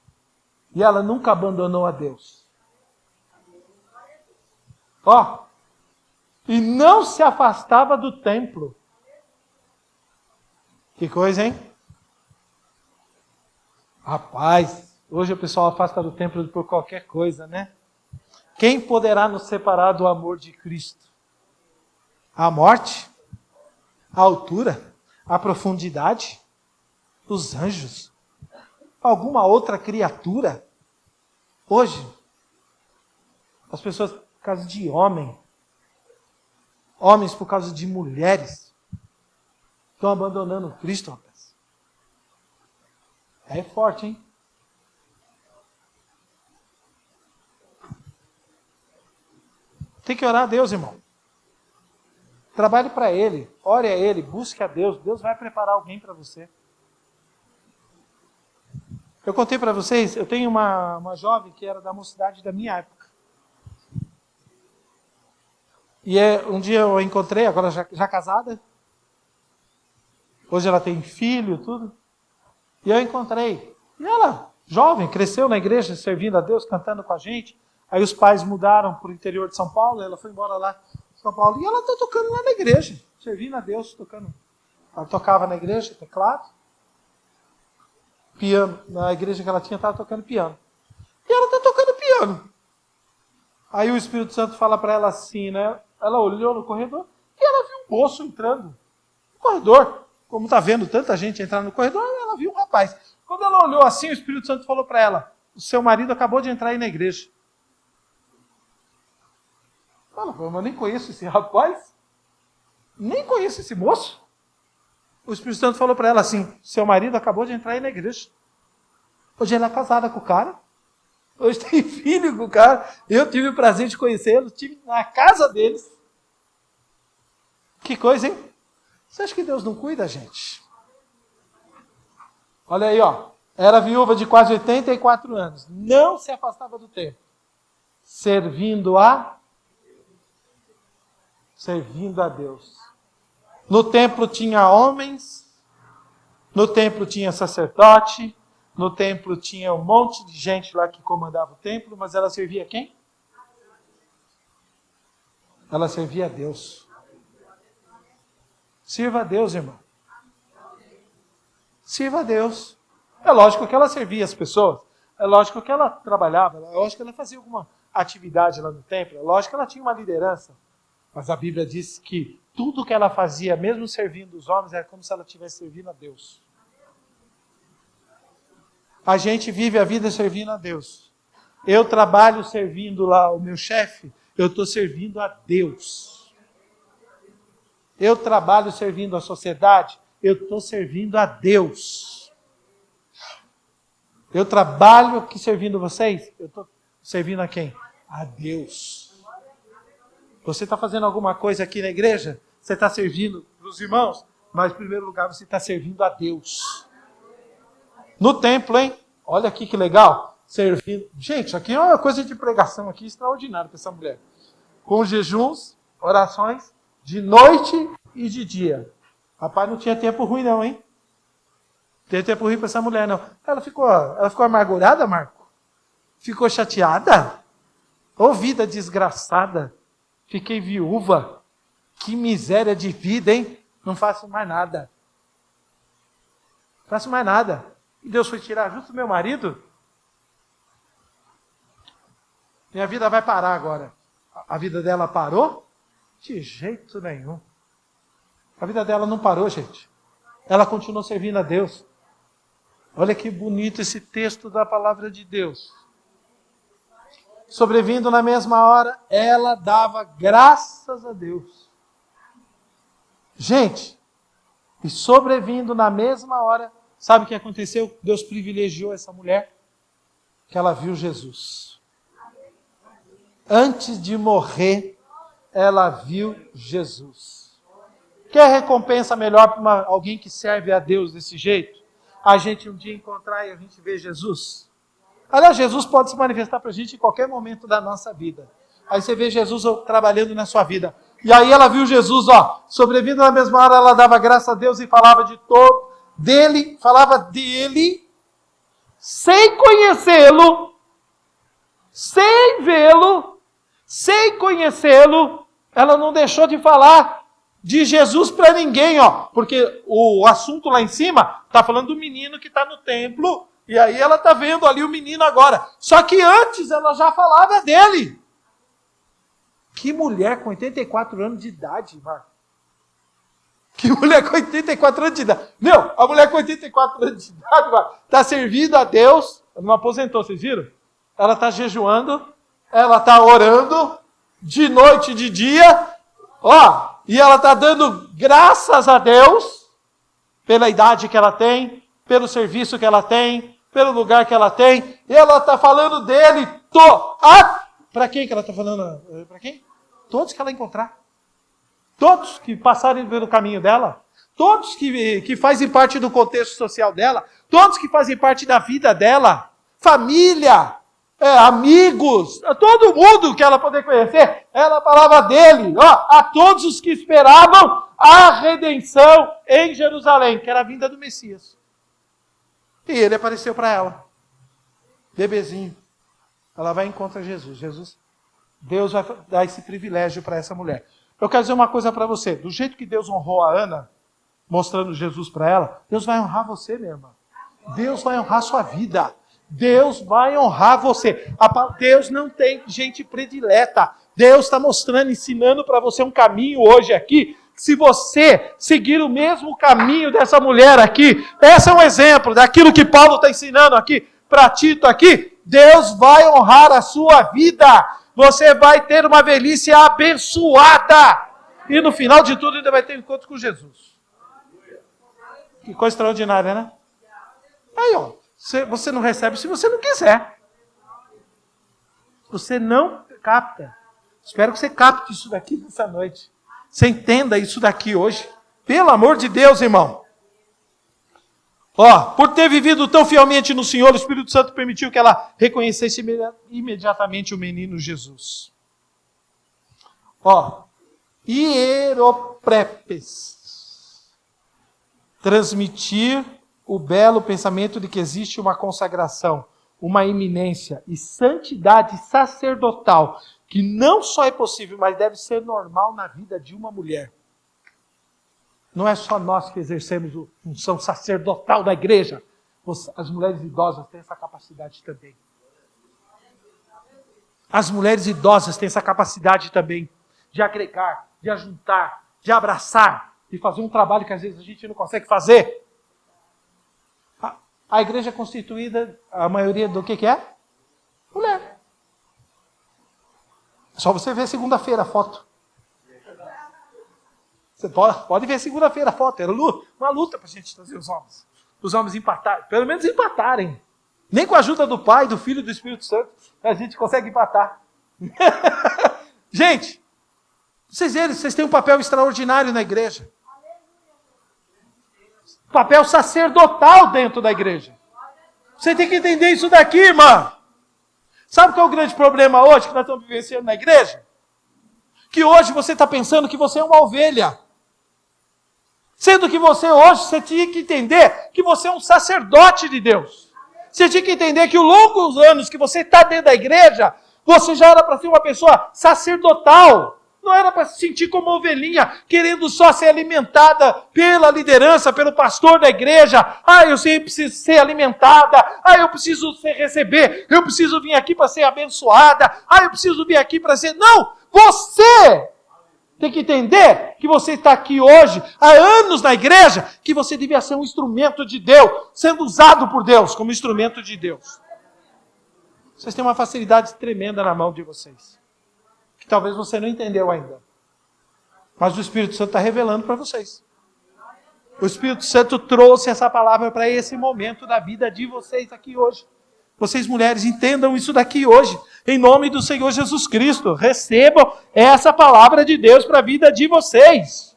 E ela nunca abandonou a Deus. Ó, e não se afastava do templo. Que coisa, hein? Rapaz, hoje o pessoal afasta do templo por qualquer coisa, né? Quem poderá nos separar do amor de Cristo? A morte? A altura? A profundidade? Os anjos? Alguma outra criatura? Hoje, as pessoas, por causa de homens por causa de mulheres, estão abandonando Cristo, rapaz. É forte, hein? Tem que orar a Deus, irmão. Trabalhe para Ele, ore a Ele, busque a Deus. Deus vai preparar alguém para você. Eu contei para vocês, eu tenho uma jovem que era da mocidade da minha época. E um dia eu a encontrei, agora já casada. Hoje ela tem filho, tudo. E eu encontrei. E ela, jovem, cresceu na igreja, servindo a Deus, cantando com a gente. Aí os pais mudaram para o interior de São Paulo, ela foi embora lá em São Paulo. E ela está tocando lá na igreja, servindo a Deus, tocando. Ela tocava na igreja, teclado. Piano, na igreja que ela tinha, estava tocando piano. E ela está tocando piano. Aí o Espírito Santo fala para ela assim, né? Ela olhou no corredor e ela viu um moço entrando no corredor. Como está vendo tanta gente entrar no corredor, ela viu um rapaz. Quando ela olhou assim, o Espírito Santo falou para ela, o seu marido acabou de entrar aí na igreja. Ela falou, mas eu nem conheço esse rapaz. Nem conheço esse moço. O Espírito Santo falou para ela assim, seu marido acabou de entrar aí na igreja. Hoje ela é casada com o cara. Hoje tem filho com o cara. Eu tive o prazer de conhecê-lo. Estive na casa deles. Que coisa, hein? Você acha que Deus não cuida, gente? Olha aí, ó. Era viúva de quase 84 anos. Não se afastava do templo. Servindo a Deus. No templo tinha homens. No templo tinha sacerdote. No templo tinha um monte de gente lá que comandava o templo, mas ela servia a quem? Ela servia a Deus. Sirva a Deus, irmão. Sirva a Deus. É lógico que ela servia as pessoas. É lógico que ela trabalhava. É lógico que ela fazia alguma atividade lá no templo. É lógico que ela tinha uma liderança. Mas a Bíblia diz que tudo que ela fazia, mesmo servindo os homens, era como se ela estivesse servindo a Deus. A gente vive a vida servindo a Deus. Eu trabalho servindo lá o meu chefe, eu estou servindo a Deus. Eu trabalho servindo a sociedade, eu estou servindo a Deus. Eu trabalho aqui servindo vocês, eu estou servindo a quem? A Deus. Você está fazendo alguma coisa aqui na igreja? Você está servindo para os irmãos? Mas, em primeiro lugar, você está servindo a Deus. No templo, hein? Olha aqui que legal. Servindo. Gente, aqui é uma coisa de pregação aqui extraordinária para essa mulher. Com jejuns, orações, de noite e de dia. Rapaz, não tinha tempo ruim não, hein? Não tinha tempo ruim para essa mulher, não. Ela ficou amargurada, Marco? Ficou chateada? Ô vida desgraçada. Fiquei viúva. Que miséria de vida, hein? Não faço mais nada. Não faço mais nada. E Deus foi tirar justo meu marido? Minha vida vai parar agora. A vida dela parou? De jeito nenhum. A vida dela não parou, gente. Ela continuou servindo a Deus. Olha que bonito esse texto da palavra de Deus. Sobrevindo na mesma hora, ela dava graças a Deus. Gente, e sobrevindo na mesma hora, sabe o que aconteceu? Deus privilegiou essa mulher, que ela viu Jesus. Antes de morrer, ela viu Jesus. Quer recompensa melhor para alguém que serve a Deus desse jeito? A gente um dia encontrar e a gente ver Jesus. Aliás, Jesus pode se manifestar para a gente em qualquer momento da nossa vida. Aí você vê Jesus trabalhando na sua vida. E aí ela viu Jesus, sobrevindo na mesma hora, ela dava graças a Deus e falava falava dele, sem conhecê-lo, sem vê-lo, sem conhecê-lo. Ela não deixou de falar de Jesus para ninguém, porque o assunto lá em cima está falando do menino que está no templo, e aí ela está vendo ali o menino agora. Só que antes ela já falava dele. Que mulher com 84 anos de idade, Marco. Que mulher com 84 anos de idade. Meu, a mulher com 84 anos de idade, Marco, está servindo a Deus. Ela não aposentou, vocês viram? Ela está jejuando, ela está orando, de noite e de dia, e ela está dando graças a Deus pela idade que ela tem, pelo serviço que ela tem, pelo lugar que ela tem, e ela está falando dele. Para quem que ela está falando? Para quem? Todos que ela encontrar. Todos que passarem pelo caminho dela. Todos que fazem parte do contexto social dela. Todos que fazem parte da vida dela. Família, amigos, todo mundo que ela poder conhecer. Ela falava dele. A todos os que esperavam a redenção em Jerusalém, que era a vinda do Messias. E ele apareceu para ela. Bebezinho. Ela vai e encontra Jesus. Deus vai dar esse privilégio para essa mulher. Eu quero dizer uma coisa para você. Do jeito que Deus honrou a Ana, mostrando Jesus para ela, Deus vai honrar você, minha irmã. Deus vai honrar sua vida. Deus vai honrar você. Deus não tem gente predileta. Deus está mostrando, ensinando para você um caminho hoje aqui. Se você seguir o mesmo caminho dessa mulher aqui, esse é um exemplo daquilo que Paulo está ensinando aqui para Tito aqui. Deus vai honrar a sua vida. Você vai ter uma velhice abençoada. E no final de tudo ainda vai ter um encontro com Jesus. Que coisa extraordinária, né? Aí, você não recebe se você não quiser. Você não capta. Espero que você capte isso daqui nessa noite. Você entenda isso daqui hoje. Pelo amor de Deus, irmão. Por ter vivido tão fielmente no Senhor, o Espírito Santo permitiu que ela reconhecesse imediatamente o menino Jesus. Hieroprepes. Transmitir o belo pensamento de que existe uma consagração, uma iminência e santidade sacerdotal, que não só é possível, mas deve ser normal na vida de uma mulher. Não é só nós que exercemos a função sacerdotal da igreja. As mulheres idosas têm essa capacidade também. As mulheres idosas têm essa capacidade também de agregar, de ajuntar, de abraçar, de fazer um trabalho que às vezes a gente não consegue fazer. A igreja é constituída, a maioria do que é? Mulher. É só você ver segunda-feira a foto. Você pode ver segunda-feira a foto. Era uma luta para a gente trazer os homens. Os homens empatarem. Pelo menos empatarem. Nem com a ajuda do Pai, do Filho e do Espírito Santo a gente consegue empatar. Gente, vocês têm um papel extraordinário na igreja. Papel sacerdotal dentro da igreja. Você tem que entender isso daqui, irmã. Sabe qual é o grande problema hoje que nós estamos vivenciando na igreja? Que hoje você está pensando que você é uma ovelha. Sendo que você tinha que entender que você é um sacerdote de Deus. Você tinha que entender que ao longo dos anos que você está dentro da igreja, você já era para ser uma pessoa sacerdotal. Não era para se sentir como ovelhinha, querendo só ser alimentada pela liderança, pelo pastor da igreja. Eu sempre preciso ser alimentada. Eu preciso receber. Eu preciso vir aqui para ser abençoada. Eu preciso vir aqui para ser... Não! Você tem que entender que você está aqui hoje, há anos na igreja, que você devia ser um instrumento de Deus, sendo usado por Deus como instrumento de Deus. Vocês têm uma facilidade tremenda na mão de vocês, que talvez você não entendeu ainda. Mas o Espírito Santo está revelando para vocês. O Espírito Santo trouxe essa palavra para esse momento da vida de vocês aqui hoje. Vocês mulheres entendam isso daqui hoje. Em nome do Senhor Jesus Cristo. Recebam essa palavra de Deus para a vida de vocês.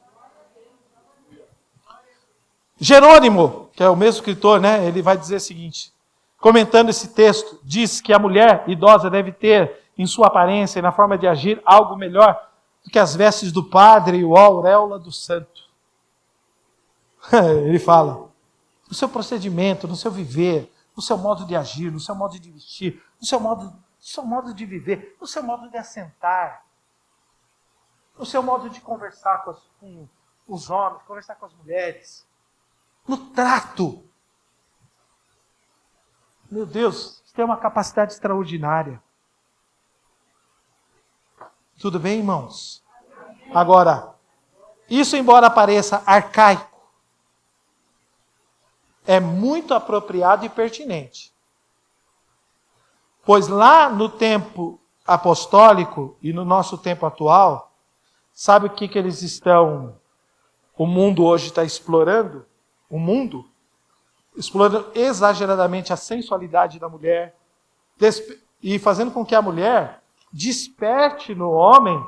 Jerônimo, que é o mesmo escritor, né? Ele vai dizer o seguinte, comentando esse texto, diz que a mulher idosa deve ter em sua aparência e na forma de agir algo melhor do que as vestes do padre ou a auréola do santo. Ele fala, no seu procedimento, no seu viver, no seu modo de agir, no seu modo de vestir, no seu modo de viver, no seu modo de assentar, no seu modo de conversar com os homens, conversar com as mulheres, no trato. Meu Deus, você tem uma capacidade extraordinária. Tudo bem, irmãos? Agora, isso embora pareça arcaico, é muito apropriado e pertinente. Pois lá no tempo apostólico e no nosso tempo atual, sabe o que eles estão, o mundo hoje está explorando? O mundo explorando exageradamente a sensualidade da mulher e fazendo com que a mulher desperte no homem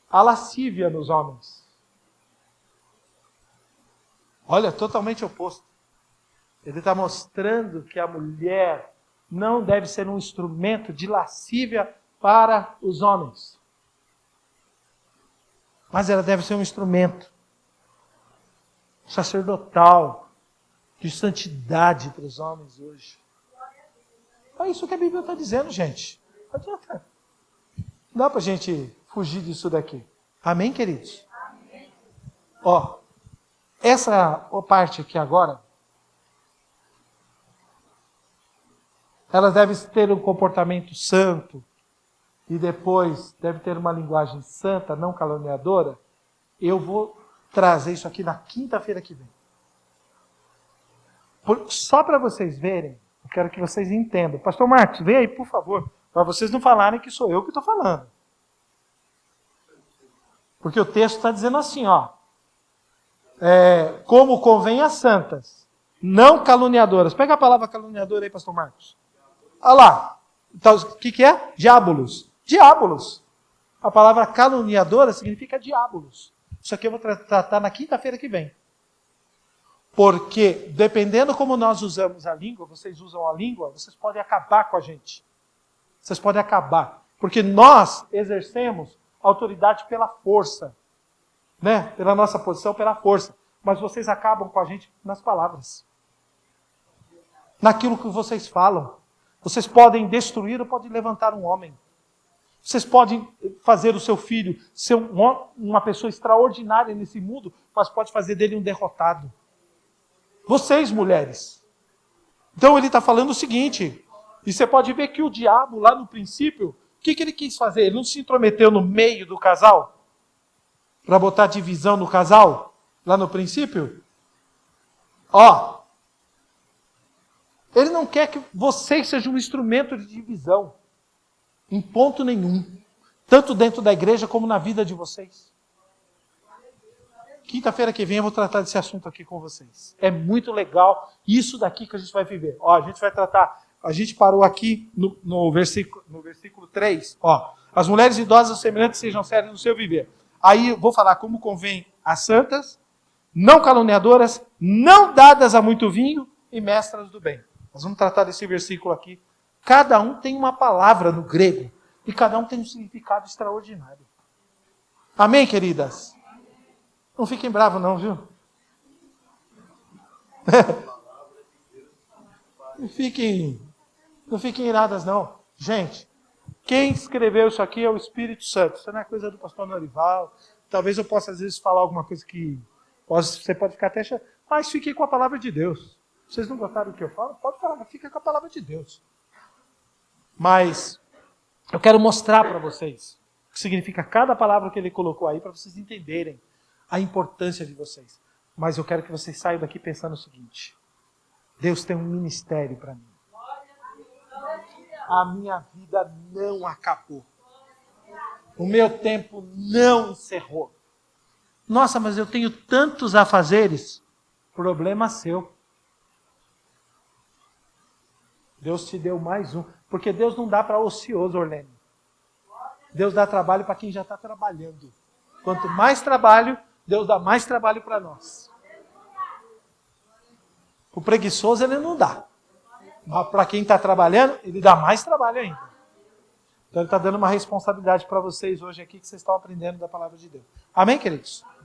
a lascívia nos homens. Olha, totalmente oposto. Ele está mostrando que a mulher não deve ser um instrumento de lascívia para os homens. Mas ela deve ser um instrumento sacerdotal, de santidade para os homens hoje. É isso que a Bíblia está dizendo, gente. Não adianta. Não dá para a gente fugir disso daqui. Amém, queridos? Amém. Ó, essa parte aqui agora, ela deve ter um comportamento santo e depois deve ter uma linguagem santa, não caluniadora. Eu vou trazer isso aqui na quinta-feira que vem. Só para vocês verem, eu quero que vocês entendam. Pastor Marcos, vem aí, por favor, para vocês não falarem que sou eu que estou falando. Porque o texto está dizendo assim, ó. Como convém às santas, não caluniadoras. Pega a palavra caluniadora aí, pastor Marcos. Olha lá. Então, o que é? Diabolos. Diabolos. A palavra caluniadora significa diabolos. Isso aqui eu vou tratar na quinta-feira que vem. Porque, dependendo como nós usamos a língua, vocês usam a língua, vocês podem acabar com a gente. Vocês podem acabar. Porque nós exercemos autoridade pela força. Né? Pela nossa posição, pela força. Mas vocês acabam com a gente nas palavras. Naquilo que vocês falam. Vocês podem destruir ou podem levantar um homem. Vocês podem fazer o seu filho ser uma pessoa extraordinária nesse mundo, mas pode fazer dele um derrotado. Vocês, mulheres. Então ele está falando o seguinte, e você pode ver que o diabo, lá no princípio, o que ele quis fazer? Ele não se intrometeu no meio do casal? Para botar divisão no casal? Lá no princípio? Ó, ele não quer que vocês sejam um instrumento de divisão. Em ponto nenhum. Tanto dentro da igreja como na vida de vocês. Quinta-feira que vem eu vou tratar desse assunto aqui com vocês. É muito legal isso daqui que a gente vai viver. Ó, a gente vai tratar, a gente parou aqui no versículo 3. Ó, as mulheres idosas semelhantes sejam sérias no seu viver. Aí eu vou falar como convém às santas, não caluniadoras, não dadas a muito vinho e mestras do bem. Nós vamos tratar desse versículo aqui. Cada um tem uma palavra no grego e cada um tem um significado extraordinário. Amém, queridas? Não fiquem bravos não, viu? Não fiquem iradas não. Gente, quem escreveu isso aqui é o Espírito Santo. Isso não é coisa do pastor Norival. Talvez eu possa às vezes falar alguma coisa que você pode ficar até... Mas fiquem com a palavra de Deus. Vocês não gostaram do que eu falo? Pode falar, fica com a palavra de Deus. Mas eu quero mostrar para vocês o que significa cada palavra que ele colocou aí, para vocês entenderem a importância de vocês. Mas eu quero que vocês saiam daqui pensando o seguinte: Deus tem um ministério para mim. A minha vida não acabou. O meu tempo não encerrou. Nossa, mas eu tenho tantos afazeres. Problema seu. Deus te deu mais um. Porque Deus não dá para ocioso, Orlene. Deus dá trabalho para quem já está trabalhando. Quanto mais trabalho, Deus dá mais trabalho para nós. O preguiçoso ele não dá. Mas para quem está trabalhando, ele dá mais trabalho ainda. Então ele está dando uma responsabilidade para vocês hoje aqui, que vocês estão aprendendo da palavra de Deus. Amém, queridos?